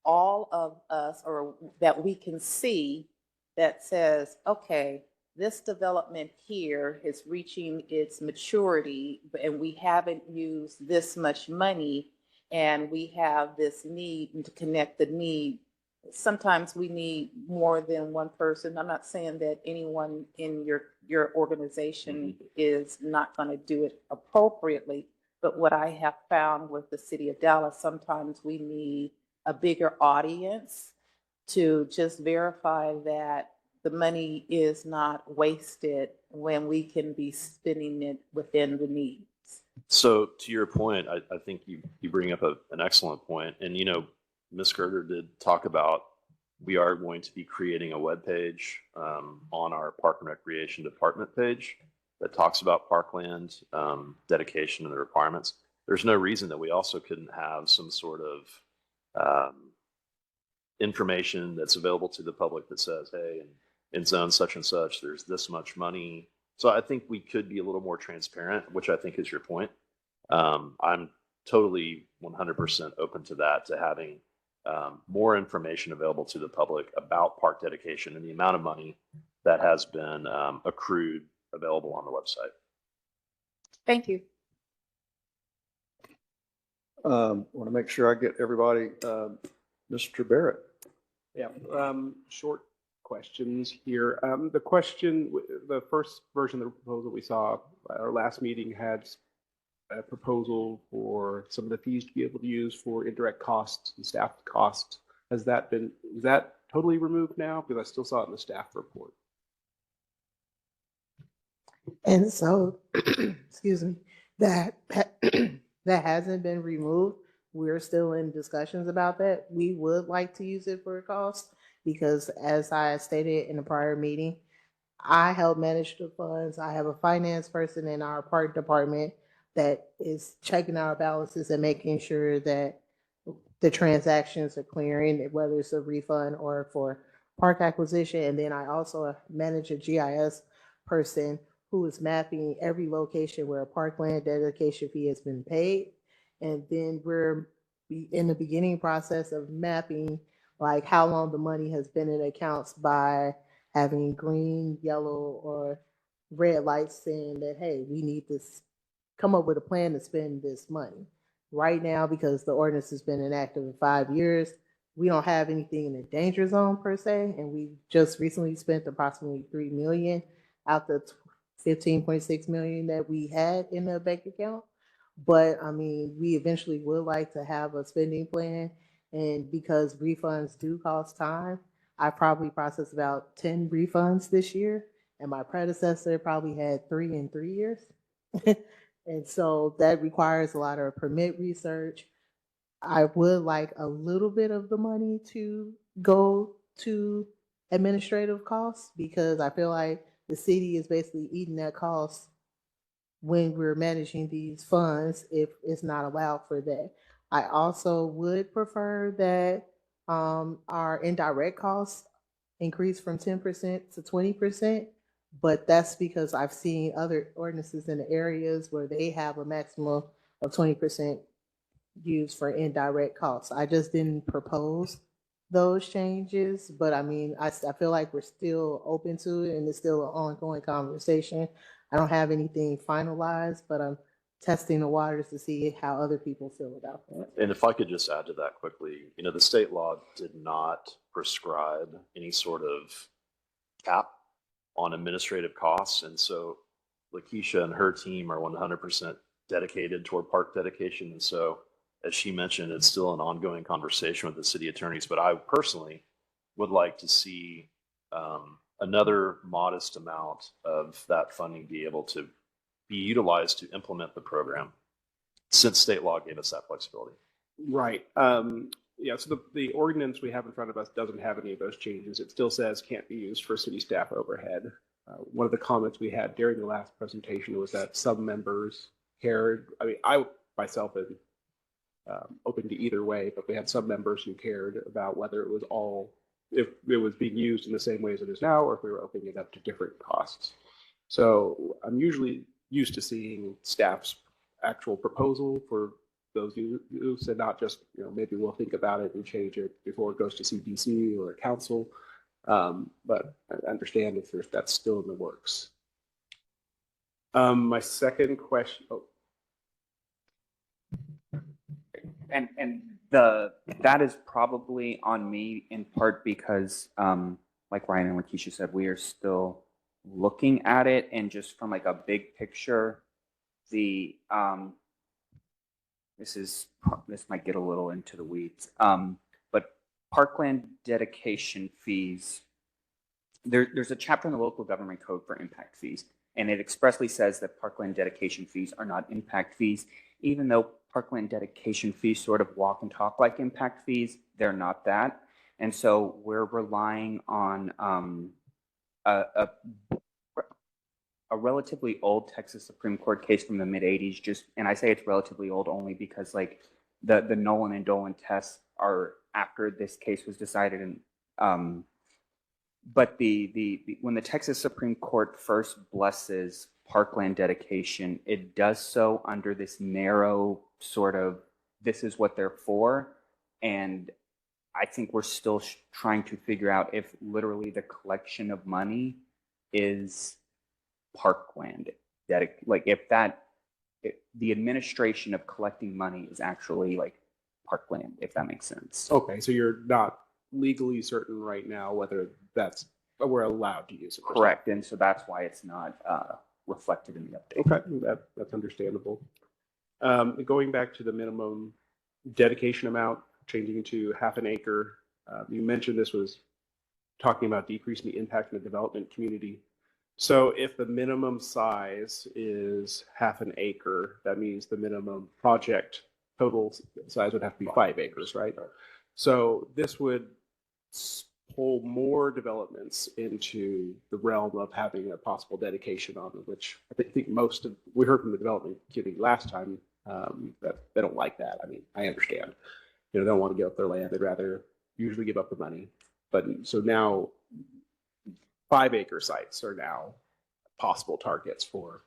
all of us, or that we can see, that says, okay, this development here is reaching its maturity and we haven't used this much money and we have this need to connect the need? Sometimes we need more than one person. I'm not saying that anyone in your organization is not going to do it appropriately, but what I have found with the city of Dallas, sometimes we need a bigger audience to just verify that the money is not wasted when we can be spending it within the needs. So to your point, I think you bring up an excellent point. And, Ms. Gerger did talk about, we are going to be creating a webpage on our Park and Recreation Department page that talks about parkland dedication and the requirements. There's no reason that we also couldn't have some sort of information that's available to the public that says, hey, in zone such and such, there's this much money. So I think we could be a little more transparent, which I think is your point. I'm totally 100% open to that, to having more information available to the public about park dedication and the amount of money that has been accrued available on the website. Thank you. Want to make sure I get everybody. Mr. Barrett. Yeah, short questions here. The first version of the proposal we saw at our last meeting had a proposal for some of the fees to be able to use for indirect costs and staff costs. Is that totally removed now? Because I still saw it in the staff report. And so, excuse me, that hasn't been removed. We're still in discussions about that. We would like to use it for a cost because, as I stated in the prior meeting, I help manage the funds. I have a finance person in our park department that is checking our balances and making sure that the transactions are clearing, whether it's a refund or for park acquisition. And then I also manage a GIS person who is mapping every location where a parkland dedication fee has been paid. And then we're in the beginning process of mapping like how long the money has been in accounts by having green, yellow, or red lights saying that, hey, we need this, come up with a plan to spend this money. Right now, because the ordinance has been enacted for 5 years, we don't have anything in the danger zone per se, and we just recently spent approximately $3 million out the 15.6 million that we had in the bank account. But I mean, we eventually would like to have a spending plan, and because refunds do cost time, I probably processed about 10 refunds this year, and my predecessor probably had 3 in 3 years. And so that requires a lot of permit research. I would like a little bit of the money to go to administrative costs because I feel like the city is basically eating that cost when we're managing these funds if it's not allowed for that. I also would prefer that our indirect costs increase from 10% to 20%, but that's because I've seen other ordinances in the areas where they have a maximum of 20% used for indirect costs. I just didn't propose those changes, but I mean, I feel like we're still open to it and it's still an ongoing conversation. I don't have anything finalized, but I'm testing the waters to see how other people feel about that. And if I could just add to that quickly, you know, the state law did not prescribe any sort of cap on administrative costs. And so Lakeisha and her team are 100% dedicated toward park dedication. And so, as she mentioned, it's still an ongoing conversation with the city attorneys, but I personally would like to see another modest amount of that funding be able to be utilized to implement the program since state law gave us that flexibility. Right. Yeah, so the ordinance we have in front of us doesn't have any of those changes. It still says can't be used for city staff overhead. One of the comments we had during the last presentation was that some members cared. I mean, I myself am open to either way, but we had some members who cared about whether it was all, if it was being used in the same way as it is now, or if we were opening it up to different costs. So I'm usually used to seeing staff's actual proposal for those use and not just, you know, maybe we'll think about it and change it before it goes to CDC or council. But I understand if that's still in the works. My second question, And that is probably on me in part because, like Ryan and Lakeisha said, we are still looking at it, and just from like a big picture, this might get a little into the weeds, but parkland dedication fees. There's a chapter in the local government code for impact fees, and it expressly says that parkland dedication fees are not impact fees, even though parkland dedication fees sort of walk and talk like impact fees. They're not that. And so we're relying on a relatively old Texas Supreme Court case from the mid-'80s. And I say it's relatively old only because like the Nolan and Dolan tests are after this case was decided. And but when the Texas Supreme Court first blesses parkland dedication, it does so under this narrow sort of, this is what they're for. And I think we're still trying to figure out if literally the collection of money is parkland. Like if the administration of collecting money is actually like parkland, if that makes sense. okay, so you're not legally certain right now whether we're allowed to use it. Correct. And so that's why it's not reflected in the update. Okay, that's understandable. Going back to the minimum dedication amount, changing to half an acre. You mentioned this was talking about decreasing the impact in the development community. So if the minimum size is half an acre, that means the minimum project total size would have to be 5 acres, right? So this would pull more developments into the realm of having a possible dedication on it, which I think we heard from the development community last time that they don't like that. I mean, I understand. they don't want to give up their land. They'd rather usually give up the money. But so now 5-acre sites are now possible targets for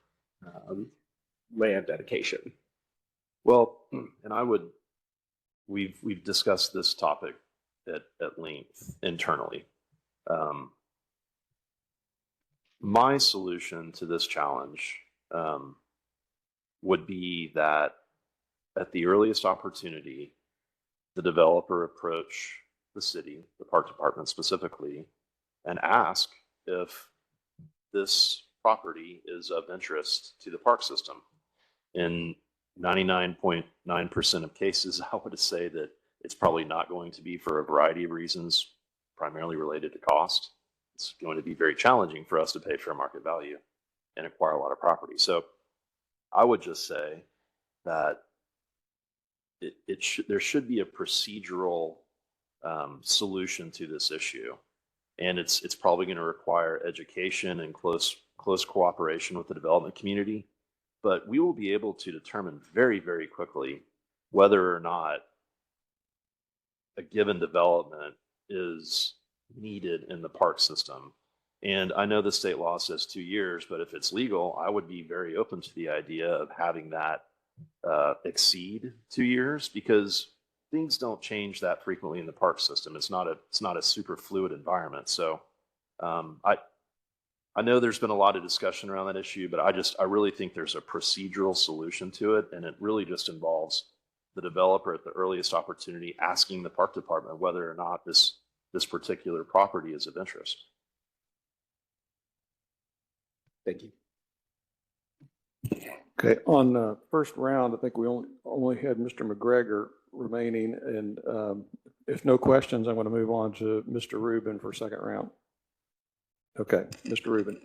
land dedication. Well, and we've discussed this topic at length internally. My solution to this challenge would be that at the earliest opportunity, the developer approach the city, the park department specifically, and ask if this property is of interest to the park system. In 99.9% of cases, I would say that it's probably not going to be for a variety of reasons, primarily related to cost. It's going to be very challenging for us to pay fair market value and acquire a lot of property. So I would just say that there should be a procedural solution to this issue. And it's probably going to require education and close cooperation with the development community. But we will be able to determine very, very quickly whether or not a given development is needed in the park system. And I know the state law says 2 years, but if it's legal, I would be very open to the idea of having that exceed 2 years, because things don't change that frequently in the park system. It's not a super fluid environment. So I know there's been a lot of discussion around that issue, but I really think there's a procedural solution to it, and it really just involves the developer at the earliest opportunity asking the park department whether or not this particular property is of interest. Thank you. Okay, on the first round, I think we only had Mr. McGregor remaining, and if no questions, I'm going to move on to Mr. Rubin for second round. Okay, Mr. Rubin.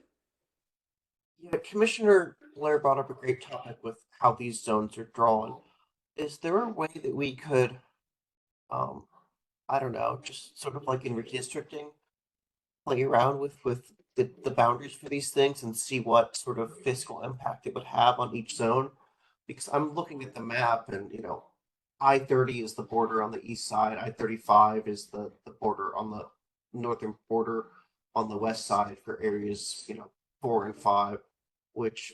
Yeah, Commissioner Blair brought up a great topic with how these zones are drawn. Is there a way that we could, I don't know, just sort of like in redistricting, play around with the boundaries for these things and see what sort of fiscal impact it would have on each zone? Because I'm looking at the map and, I-30 is the border on the east side. I-35 is the border on the northern border on the west side for areas, 4 and 5, which,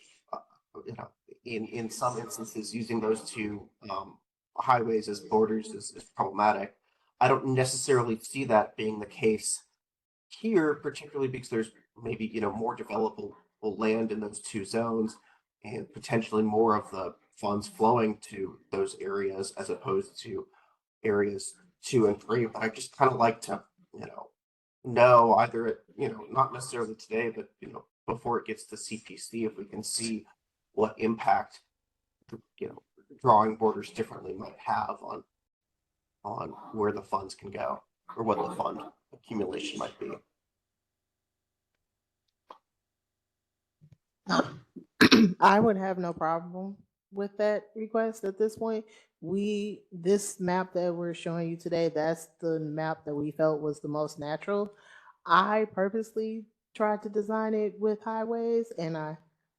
in some instances, using those two highways as borders is problematic. I don't necessarily see that being the case here, particularly because there's maybe, more developable land in those two zones and potentially more of the funds flowing to those areas as opposed to areas 2 and 3. But I just kind of like to, know either, not necessarily today, but, before it gets to CPC, if we can see what impact, drawing borders differently might have on where the funds can go or what the fund accumulation might be. I would have no problem with that request at this point. This map that we're showing you today, that's the map that we felt was the most natural. I purposely tried to design it with highways, and I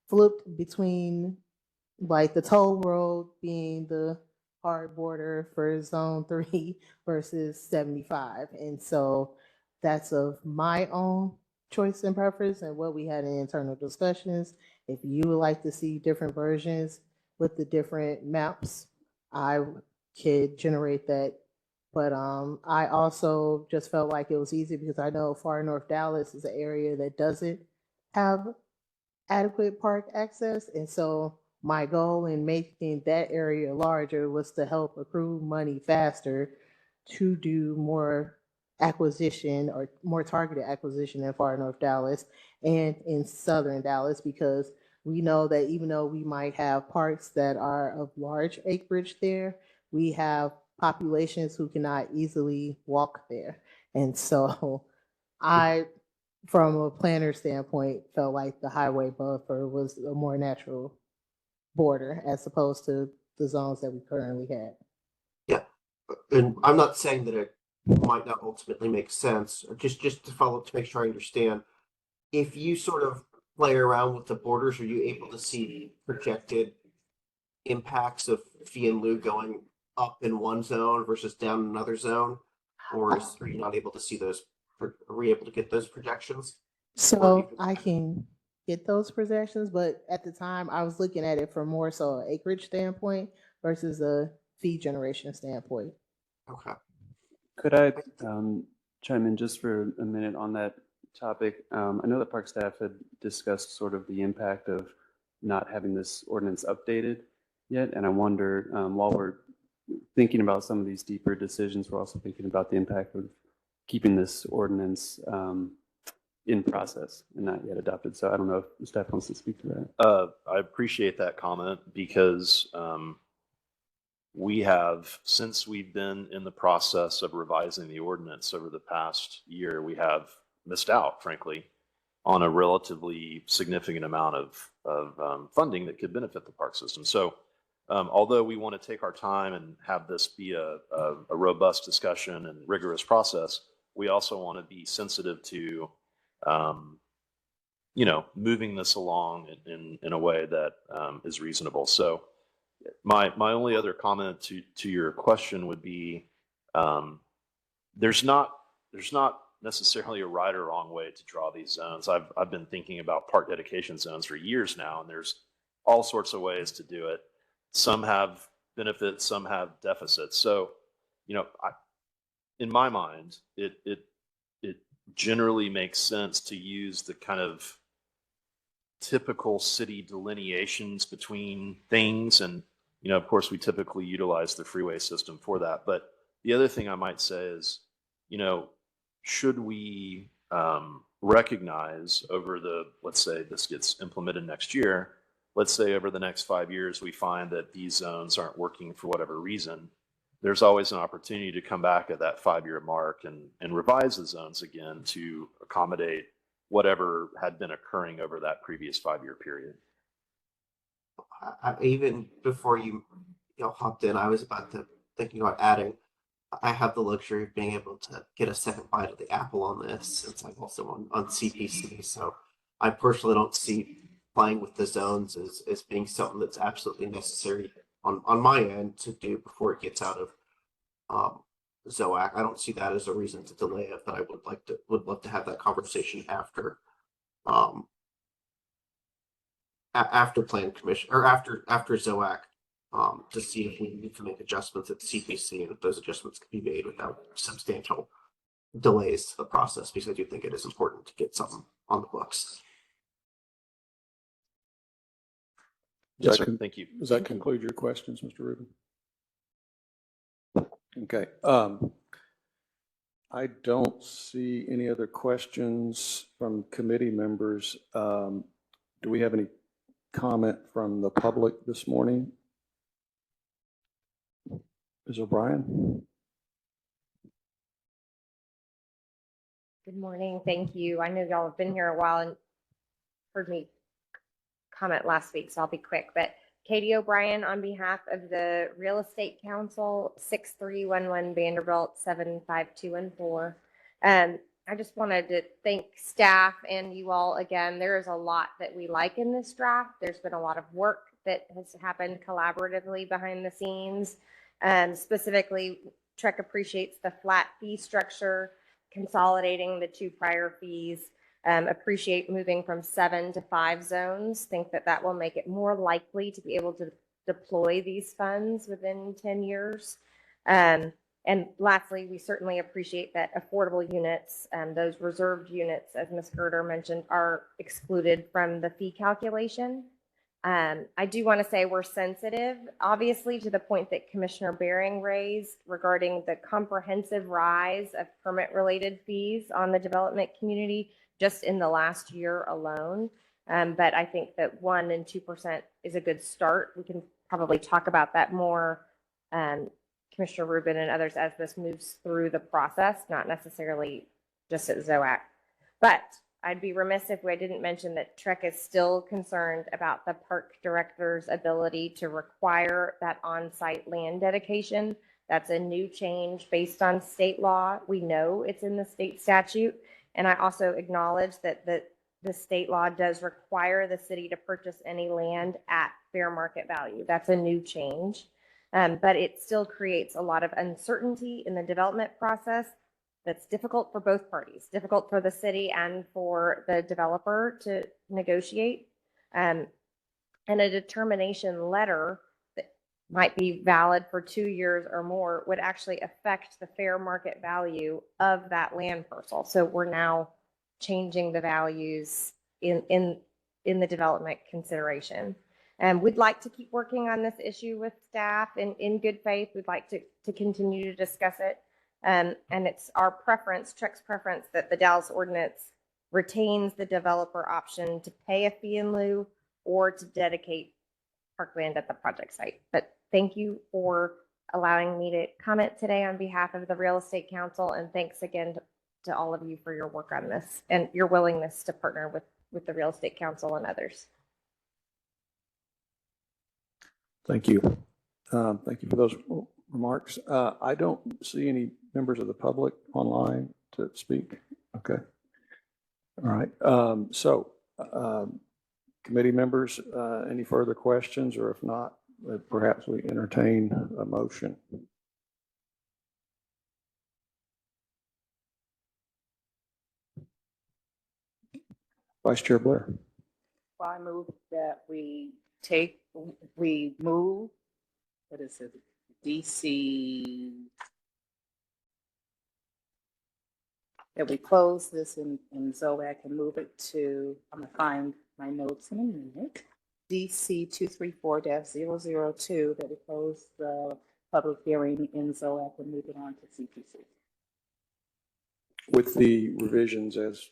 flipped between like the toll road being the hard border for zone 3 versus 75. And so that's of my own choice and preference and what we had in internal discussions. If you would like to see different versions with the different maps, I could generate that. But I also just felt like it was easy because I know far north Dallas is an area that doesn't have adequate park access. And so my goal in making that area larger was to help accrue money faster to do more acquisition or more targeted acquisition in far north Dallas and in southern Dallas, because we know that even though we might have parks that are of large acreage there, we have populations who cannot easily walk there. And so I, from a planner standpoint, felt like the highway buffer was a more natural border as opposed to the zones that we currently had. Yeah, and I'm not saying that it might not ultimately make sense. Just to follow to make sure I understand, if you sort of play around with the borders, are you able to see projected impacts of fee and lieu going up in one zone versus down in another zone? Or are you not able to see those? Are we able to get those projections? So I can get those projections, but at the time I was looking at it from more so an acreage standpoint versus a fee generation standpoint. Okay. Could I chime in just for a minute on that topic? I know that park staff had discussed sort of the impact of not having this ordinance updated yet, and I wonder, while we're thinking about some of these deeper decisions, we're also thinking about the impact of keeping this ordinance in process and not yet adopted. So I don't know if staff wants to speak to that. I appreciate that comment because we have, since we've been in the process of revising the ordinance over the past year, we have missed out, frankly, on a relatively significant amount of funding that could benefit the park system. So although we want to take our time and have this be a robust discussion and rigorous process, we also want to be sensitive to moving this along in a way that is reasonable. So my only other comment to your question would be, there's not necessarily a right or wrong way to draw these zones. I've been thinking about park dedication zones for years now, and there's all sorts of ways to do it. Some have benefits, some have deficits. So, in my mind, it generally makes sense to use the kind of typical city delineations between things. And, of course, we typically utilize the freeway system for that. But the other thing I might say is, should we recognize over let's say this gets implemented next year, let's say over the next 5 years, we find that these zones aren't working for whatever reason, there's always an opportunity to come back at that 5-year mark and revise the zones again to accommodate whatever had been occurring over that previous 5-year period. Even before you hopped in, I was thinking about adding. I have the luxury of being able to get a second bite of the apple on this, since I'm also on CPC. So I personally don't see playing with the zones as being something that's absolutely necessary on my end to do before it gets out of ZOAC. I don't see that as a reason to delay it, but I would love to have that conversation after plan commission, or after ZOAC, to see if we need to make adjustments at CPC and if those adjustments can be made without substantial delays to the process, because I do think it is important to get something on the books. Yes, sir. Thank you. Does that conclude your questions, Mr. Rubin? Okay. I don't see any other questions from committee members. Do we have any comment from the public this morning? Ms. O'Brien? Good morning. Thank you. I know y'all have been here a while and heard me comment last week, so I'll be quick. But Katie O'Brien on behalf of the Real Estate Council, 6311 Vanderbilt 75214. I just wanted to thank staff and you all again. There is a lot that we like in this draft. There's been a lot of work that has happened collaboratively behind the scenes. Specifically, TREC appreciates the flat fee structure, consolidating the 2 prior fees. Appreciate moving from 7 to 5 zones. Think that will make it more likely to be able to deploy these funds within 10 years. And lastly, we certainly appreciate that affordable units, those reserved units, as Ms. Gerder mentioned, are excluded from the fee calculation. I do want to say we're sensitive, obviously, to the point that Commissioner Bering raised regarding the comprehensive rise of permit-related fees on the development community just in the last year alone. But I think that 1% and 2% is a good start. We can probably talk about that more, Commissioner Rubin and others, as this moves through the process, not necessarily just at ZOAC. But I'd be remiss if I didn't mention that TREC is still concerned about the park director's ability to require that on-site land dedication. That's a new change based on state law. We know it's in the state statute. And I also acknowledge that the state law does require the city to purchase any land at fair market value. That's a new change. But it still creates a lot of uncertainty in the development process that's difficult for both parties, difficult for the city and for the developer to negotiate. And a determination letter that might be valid for 2 years or more would actually affect the fair market value of that land parcel. So we're now changing the values in the development consideration. And we'd like to keep working on this issue with staff in good faith. We'd like to continue to discuss it. And it's our preference, Chuck's preference, that the Dallas ordinance retains the developer option to pay a fee in lieu or to dedicate parkland at the project site. But thank you for allowing me to comment today on behalf of the Real Estate Council. And thanks again to all of you for your work on this and your willingness to partner with the Real Estate Council and others. Thank you. Thank you for those remarks. I don't see any members of the public online to speak. Okay. All right. Committee members, any further questions, or if not, perhaps we entertain a motion. Vice Chair Blair. Well, I move that we move, what is it, DC, that we close this in ZOAC and move it to, I'm gonna find my notes in a minute, DC 234-002, that we close the public hearing in ZOAC and move it on to CPC. With the revisions as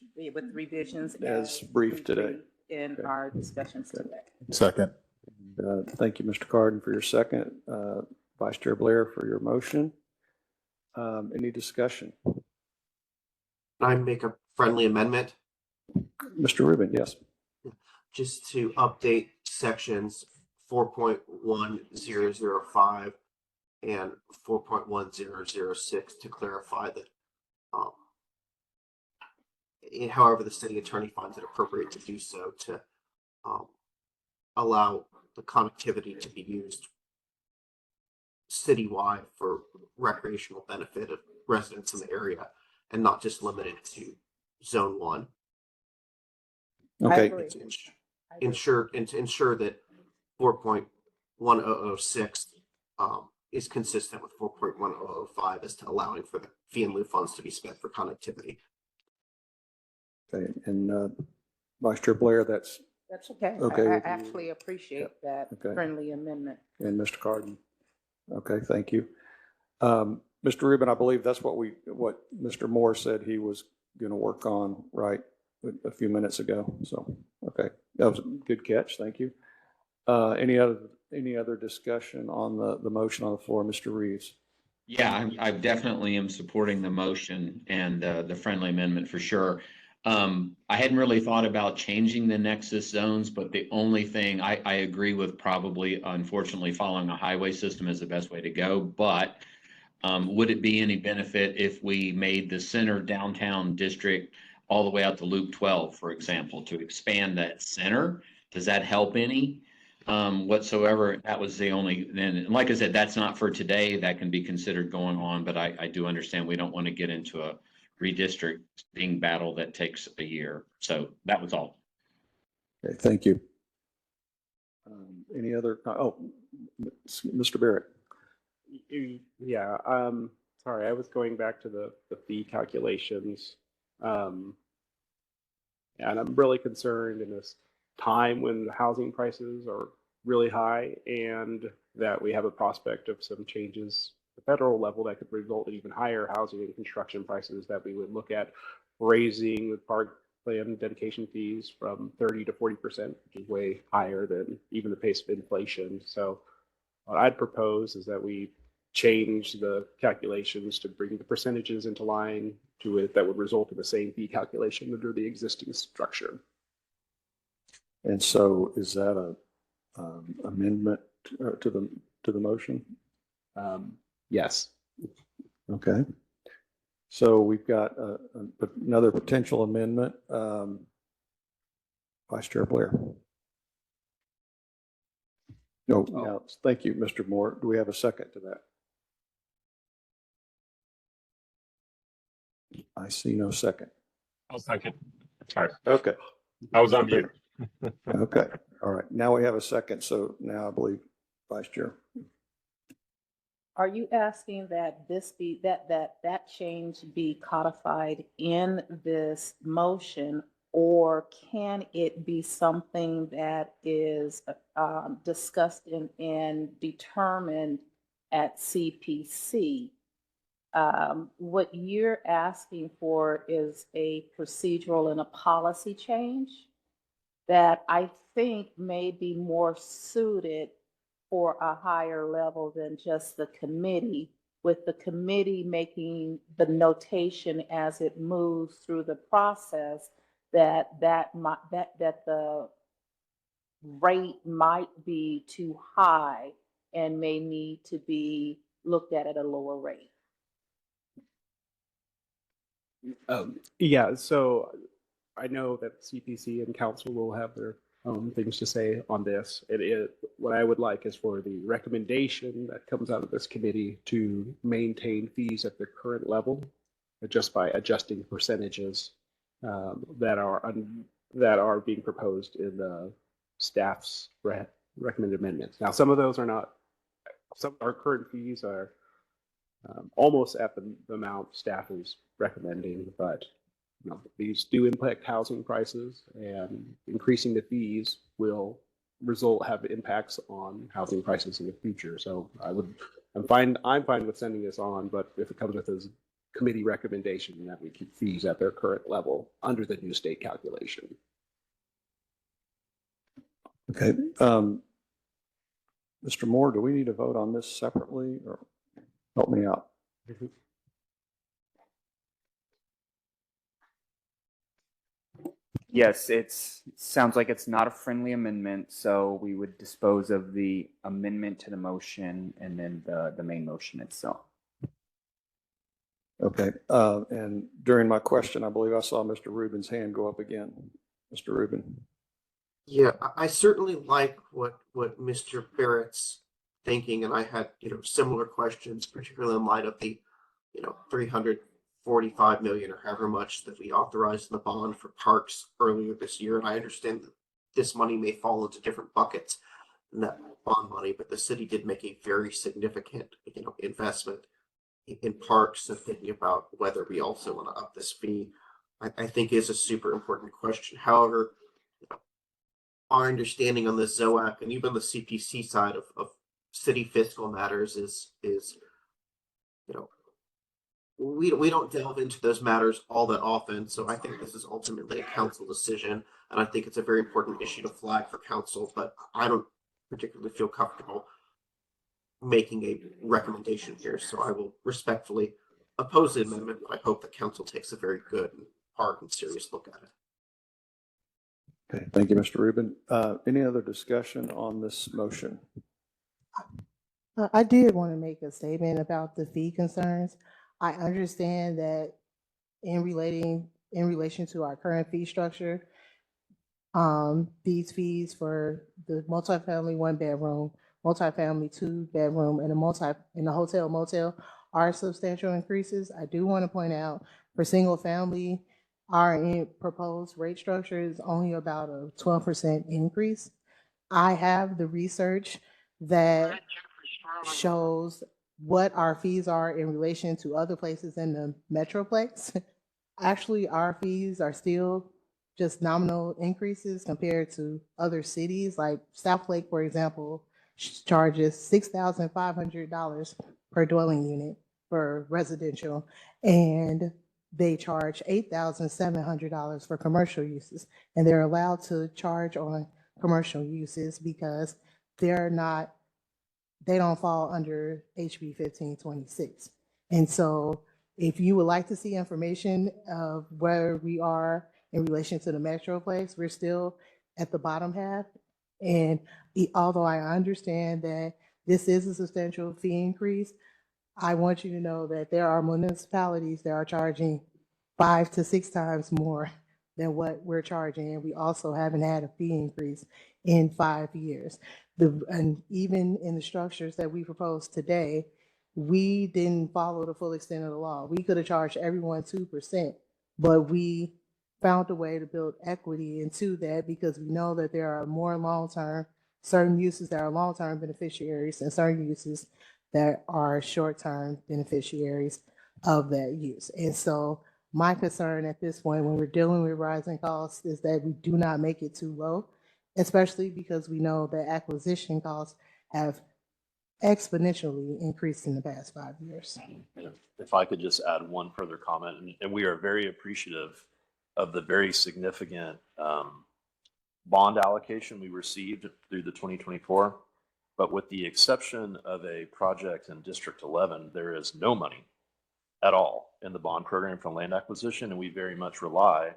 briefed today. In our discussions today. Second. Thank you, Mr. Carden, for your second. Vice Chair Blair for your motion. Any discussion? Can I make a friendly amendment? Mr. Rubin, yes. Just to update sections 4.1005 and 4.1006 to clarify that however the city attorney finds it appropriate to do so, to allow the connectivity to be used citywide for recreational benefit of residents in the area and not just limited to zone 1. Okay. Ensure that 4.1006 is consistent with 4.1005 as to allowing for the fee and lieu funds to be spent for connectivity. Okay, and Vice Chair Blair, that's okay. Okay. I actually appreciate that friendly amendment. And Mr. Carden. Okay, thank you. Mr. Rubin, I believe that's what Mr. Moore said he was going to work on, right, a few minutes ago. So, okay, that was a good catch. Thank you. Any other discussion on the motion on the floor, Mr. Reeves? Yeah, I definitely am supporting the motion and the friendly amendment for sure. I hadn't really thought about changing the nexus zones, but the only thing I agree with, probably, unfortunately, following a highway system is the best way to go. But would it be any benefit if we made the center downtown district all the way out to Loop 12, for example, to expand that center? Does that help any whatsoever? That was the only, and like I said, that's not for today. That can be considered going on, but I do understand we don't want to get into a redistricting battle that takes a year. So that was all. Okay, thank you. Any other? Mr. Barrett. Yeah, sorry, I was going back to the fee calculations. And I'm really concerned in this time when the housing prices are really high and that we have a prospect of some changes at the federal level that could result in even higher housing and construction prices, that we would look at raising the parkland dedication fees from 30 to 40%, which is way higher than even the pace of inflation. So what I'd propose is that we change the calculations to bring the percentages into line to it that would result in the same fee calculation under the existing structure. And so is that a amendment to the motion? Yes. Okay. So we've got another potential amendment. Vice Chair Blair. No, no, thank you, Mr. Moore. Do we have a second to that? I see no second. I'll second. Sorry, Okay, I was on mute. okay, all right. Now we have a second, so now I believe Vice Chair. Are you asking that this be, that change be codified in this motion? Or can it be something that is discussed and determined at CPC? What you're asking for is a procedural and a policy change that I think may be more suited for a higher level than just the committee, with the committee making the notation as it moves through the process that the rate might be too high and may need to be looked at a lower rate. Yeah, so I know that CPC and council will have their own things to say on this. What I would like is for the recommendation that comes out of this committee to maintain fees at their current level, just by adjusting percentages that are being proposed in the staff's recommended amendments. Now, some of those are not. Some of our current fees are almost at the amount staff is recommending, but these do impact housing prices, and increasing the fees will have impacts on housing prices in the future. So I'm fine with sending this on, but if it comes with a committee recommendation that we keep fees at their current level under the new state calculation. Okay. Mr. Moore, do we need to vote on this separately, or help me out? Yes, sounds like it's not a friendly amendment, so we would dispose of the amendment to the motion and then the main motion itself. Okay. And during my question, I believe I saw Mr. Rubin's hand go up again. Mr. Rubin. Yeah, I certainly like what Mr. Barrett's thinking, and I had similar questions, particularly in light of the 345 million or however much that we authorized in the bond for parks earlier this year. And I understand that this money may fall into different buckets than that bond money, but the city did make a very significant investment in parks. So thinking about whether we also want to up this fee, I think is a super important question. However, our understanding on the ZOAC and even the CPC side of city fiscal matters is we don't delve into those matters all that often. So I think this is ultimately a council decision, and I think it's a very important issue to flag for council, but I don't particularly feel comfortable making a recommendation here. So I will respectfully oppose the amendment, but I hope that council takes a very good and hard and serious look at it. Okay, thank you, Mr. Rubin. Any other discussion on this motion? I did want to make a statement about the fee concerns. I understand that in relation to our current fee structure, these fees for the multifamily 1-bedroom, multifamily 2-bedroom, and a hotel motel are substantial increases. I do want to point out for single family, our proposed rate structure is only about a 12% increase. I have the research that shows what our fees are in relation to other places in the Metroplex. Actually, our fees are still just nominal increases compared to other cities. Like South Lake, for example, charges $6,500 per dwelling unit for residential, and they charge $8,700 for commercial uses. And they're allowed to charge on commercial uses because they don't fall under HB 1526. And so if you would like to see information of where we are in relation to the Metroplex, we're still at the bottom half. And although I understand that this is a substantial fee increase, I want you to know that there are municipalities that are charging 5 to 6 times more than what we're charging. And we also haven't had a fee increase in 5 years. And even in the structures that we proposed today, we didn't follow the full extent of the law. We could have charged everyone 2%, but we found a way to build equity into that because we know that there are more long-term, certain uses that are long-term beneficiaries and certain uses that are short-term beneficiaries of that use. And so my concern at this point when we're dealing with rising costs is that we do not make it too low, especially because we know that acquisition costs have exponentially increased in the past 5 years. If I could just add one further comment, and we are very appreciative of the very significant bond allocation we received through the 2024, but with the exception of a project in District 11, there is no money at all in the bond program for land acquisition, and we very much rely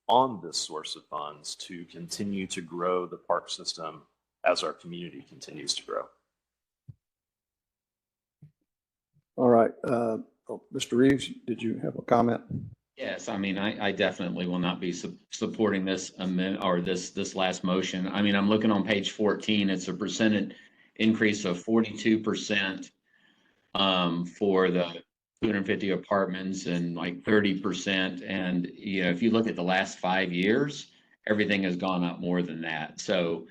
on this source of funds to continue to grow the park system as our community continues to grow. All right. Mr. Reeves, did you have a comment? Yes, I mean, I definitely will not be supporting this amendment or this last motion. I mean, I'm looking on page 14, it's a percentage increase of 42% for the 250 apartments and like 30%. And, you know, if you look at the last 5 years, everything has gone up more than that. So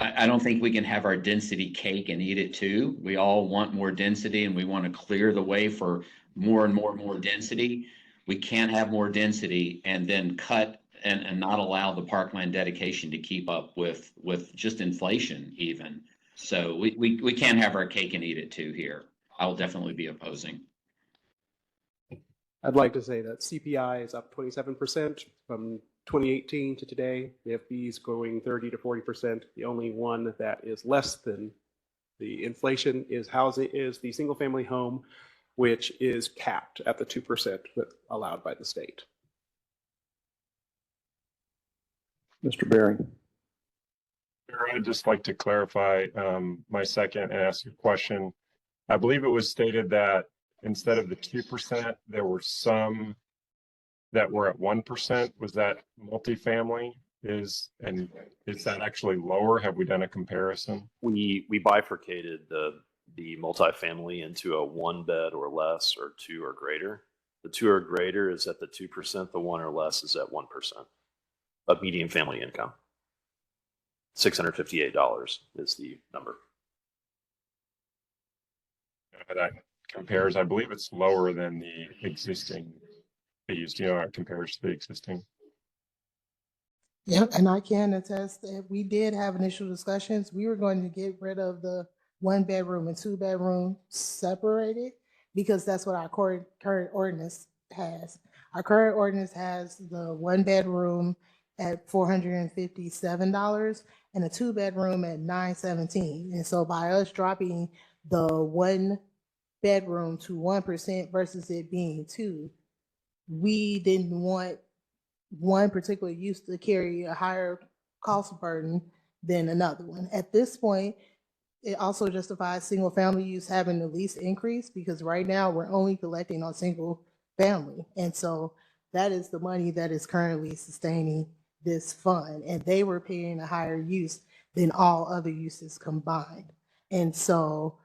I don't think we can have our density cake and eat it too. We all want more density and we want to clear the way for more and more density. We can't have more density and then cut and not allow the parkland dedication to keep up with just inflation even. So we can't have our cake and eat it too here. I'll definitely be opposing. I'd like to say that CPI is up 27% from 2018 to today. We have fees going 30 to 40%. The only one that is less than the inflation is housing, is the single family home, which is capped at the 2% allowed by the state. Mr. Bering. I'd just like to clarify my second and ask a question. I believe it was stated that instead of the 2%, there were some that were at 1%. Was that multifamily? Is that actually lower? Have we done a comparison? We bifurcated the multifamily into a 1 bed or less or 2 or greater. The 2 or greater is at the 2%. The 1 or less is at 1% of median family income. $658 is the number. That compares, I believe it's lower than the existing fees. Do you know how it compares to the existing? Yep, and I can attest that we did have initial discussions. We were going to get rid of the 1 bedroom and 2 bedroom separated because that's what our current ordinance has. Our current ordinance has the 1 bedroom at $457 and a 2 bedroom at $917. And so by us dropping the 1 bedroom to 1% versus it being 2, we didn't want one particular use to carry a higher cost burden than another one. At this point, it also justifies single family use having the least increase because right now we're only collecting on single family. And so that is the money that is currently sustaining this fund. And they were paying a higher use than all other uses combined. And so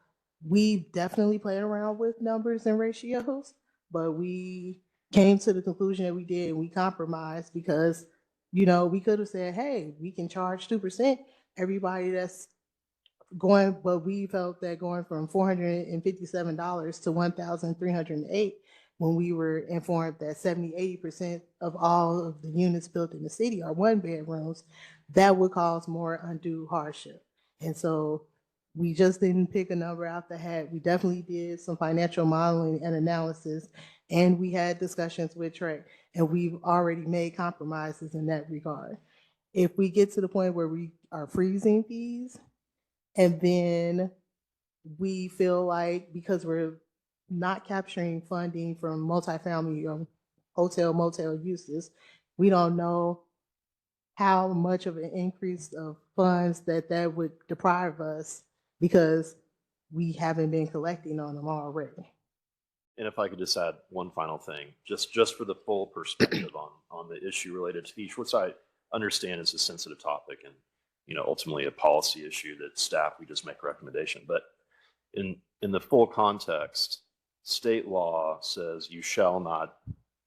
we definitely played around with numbers and ratios, but we came to the conclusion that we did, and we compromised because, you know, we could have said, hey, we can charge 2%, everybody that's going, but we felt that going from $457 to $1,308 when we were informed that 70-80% of all of the units built in the city are 1 bedrooms, that would cause more undue hardship. And so we just didn't pick a number out the hat. We definitely did some financial modeling and analysis, and we had discussions with Trey, and we've already made compromises in that regard. If we get to the point where we are freezing fees, and then we feel like because we're not capturing funding from multifamily or hotel, motel uses, we don't know how much of an increase of funds that would deprive us because we haven't been collecting on them already. And if I could just add one final thing, just for the full perspective on the issue related to fees, which I understand is a sensitive topic, and ultimately a policy issue that staff, we just make a recommendation. But in the full context, state law says you shall not,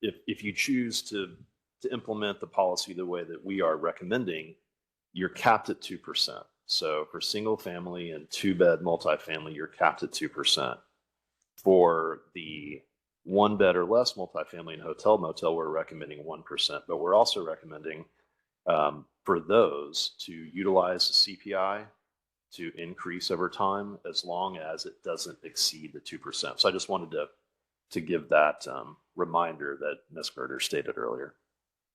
if you choose to implement the policy the way that we are recommending, you're capped at 2%. So for single family and 2-bed multifamily, you're capped at 2%. For the 1-bed or less multifamily and hotel motel, we're recommending 1%, but we're also recommending for those to utilize the CPI to increase over time as long as it doesn't exceed the 2%. So I just wanted to give that reminder that Ms. Gerder stated earlier.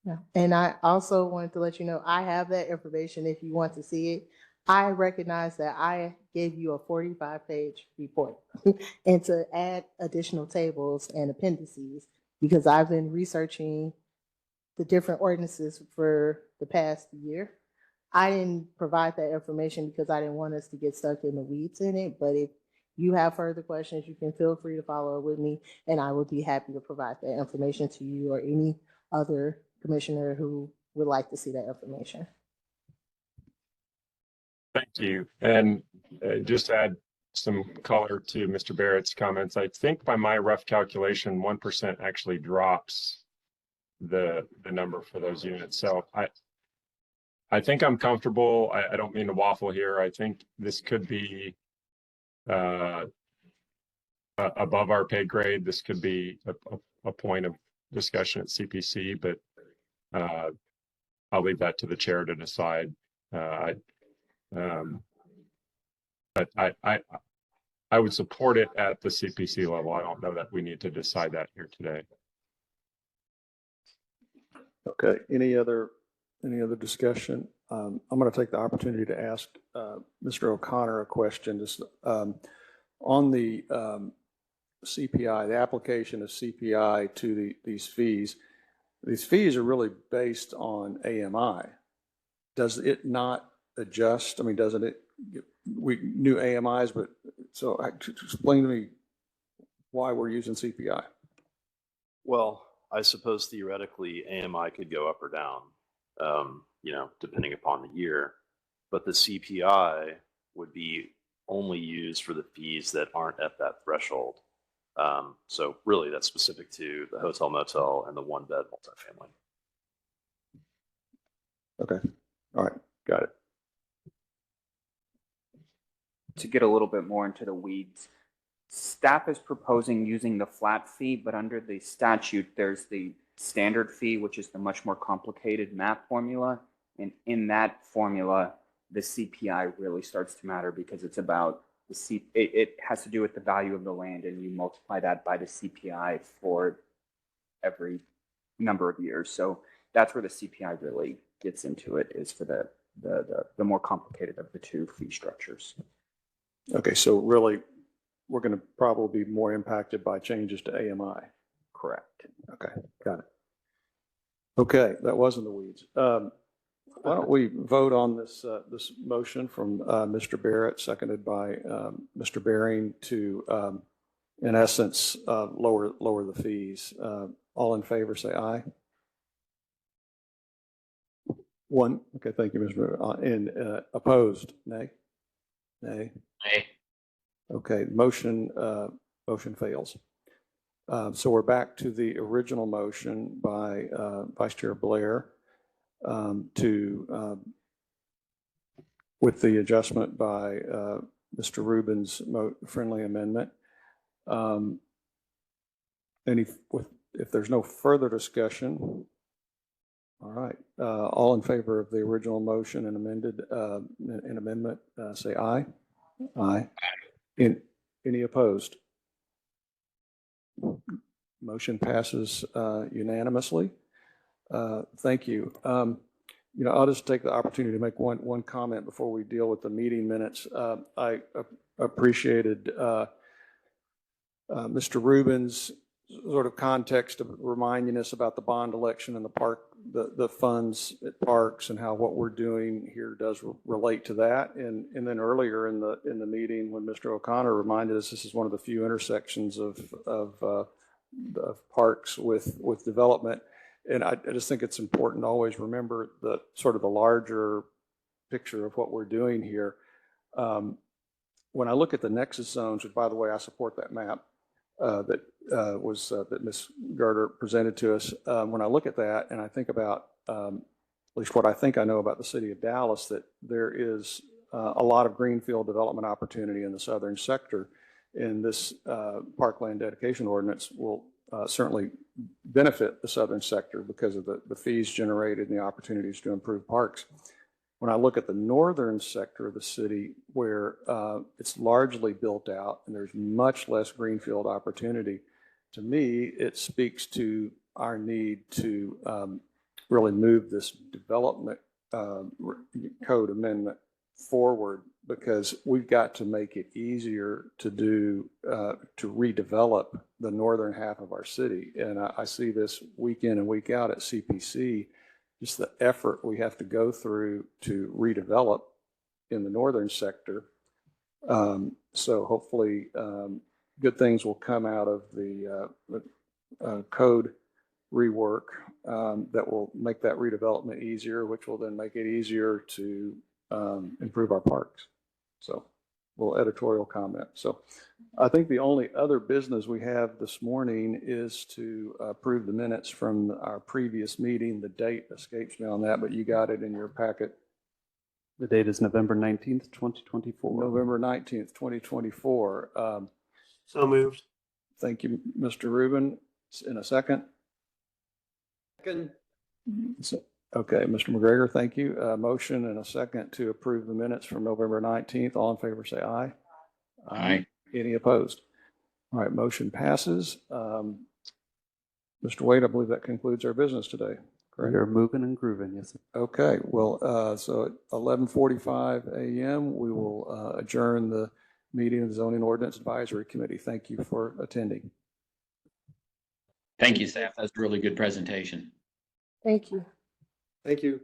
Yeah. And I also wanted to let you know, I have that information if you want to see it. I recognize that I gave you a 45-page report and to add additional tables and appendices because I've been researching the different ordinances for the past year. I didn't provide that information because I didn't want us to get stuck in the weeds in it, but if you have further questions, you can feel free to follow up with me and I will be happy to provide that information to you or any other commissioner who would like to see that information. Thank you. And just to add some color to Mr. Barrett's comments, I think by my rough calculation, 1% actually drops the number for those units. So I think I'm comfortable. I don't mean to waffle here. I think this could be above our pay grade. This could be a point of discussion at CPC, but I'll leave that to the chair to decide. But I would support it at the CPC level. I don't know that we need to decide that here today. Okay. Any other discussion? I'm going to take the opportunity to ask Mr. O'Connor a question. Just on the CPI, the application of CPI to these fees. These fees are really based on AMI. Does it not adjust? I mean, doesn't it? We knew AMIs, but so explain to me why we're using CPI. Well, I suppose theoretically AMI could go up or down, depending upon the year, but the CPI would be only used for the fees that aren't at that threshold. So really that's specific to the hotel motel and the 1-bed multifamily. Okay. All right. Got it. To get a little bit more into the weeds, staff is proposing using the flat fee, but under the statute, there's the standard fee, which is the much more complicated math formula. And in that formula, the CPI really starts to matter because it's about it has to do with the value of the land, and you multiply that by the CPI for every number of years. So that's where the CPI really gets into it, is for the more complicated of the two fee structures. Okay, so really, we're going to probably be more impacted by changes to AMI. Correct. Okay, got it. Okay, that wasn't the weeds. Why don't we vote on this motion from Mr. Barrett, seconded by Mr. Bering, to, in essence, lower the fees. All in favor, say aye. One. Okay, thank you, Mr. And opposed, nay. Nay. Nay. Okay, motion fails. So we're back to the original motion by Vice Chair Blair with the adjustment by Mr. Rubin's friendly amendment. If there's no further discussion, all right. All in favor of the original motion and amendment, say aye. Aye. Any opposed? Motion passes unanimously. Thank you. I'll just take the opportunity to make one comment before we deal with the meeting minutes. I appreciated Mr. Rubin's sort of context of reminding us about the bond election and the funds at parks, and how what we're doing here does relate to that. And then earlier in the meeting, when Mr. O'Connor reminded us this is one of the few intersections of parks with development. And I just think it's important to always remember the sort of the larger picture of what we're doing here. When I look at the nexus zones, which by the way, I support that map that Ms. Garter presented to us. When I look at that and I think about at least what I think I know about the city of Dallas, that there is a lot of greenfield development opportunity in the southern sector, and this parkland dedication ordinance will certainly benefit the southern sector because of the fees generated and the opportunities to improve parks. When I look at the northern sector of the city, where it's largely built out and there's much less greenfield opportunity, to me, it speaks to our need to really move this development code amendment forward, because we've got to make it easier to do, to redevelop the northern half of our city. And I see this week in and week out at CPC, just the effort we have to go through to redevelop in the northern sector. So hopefully good things will come out of the code rework that will make that redevelopment easier, which will then make it easier to improve our parks. So a little editorial comment. So I think the only other business we have this morning is to approve the minutes from our previous meeting. The date escapes me on that, but you got it in your packet. The date is November 19th, 2024. November 19th, 2024. So moved. Thank you, Mr. Rubin. In a second. Second. So, okay, Mr. McGregor, thank you. Motion and a second to approve the minutes from November 19th. All in favor, say aye. Aye. Any opposed? All right, motion passes. Mr. Wade, I believe that concludes our business today. Correct? We're moving and grooving, yes, sir. Okay, well, so at 11:45 a.m., we will adjourn the meeting of the Zoning Ordinance Advisory Committee. Thank you for attending. Thank you, staff. That's a really good presentation. Thank you. Thank you.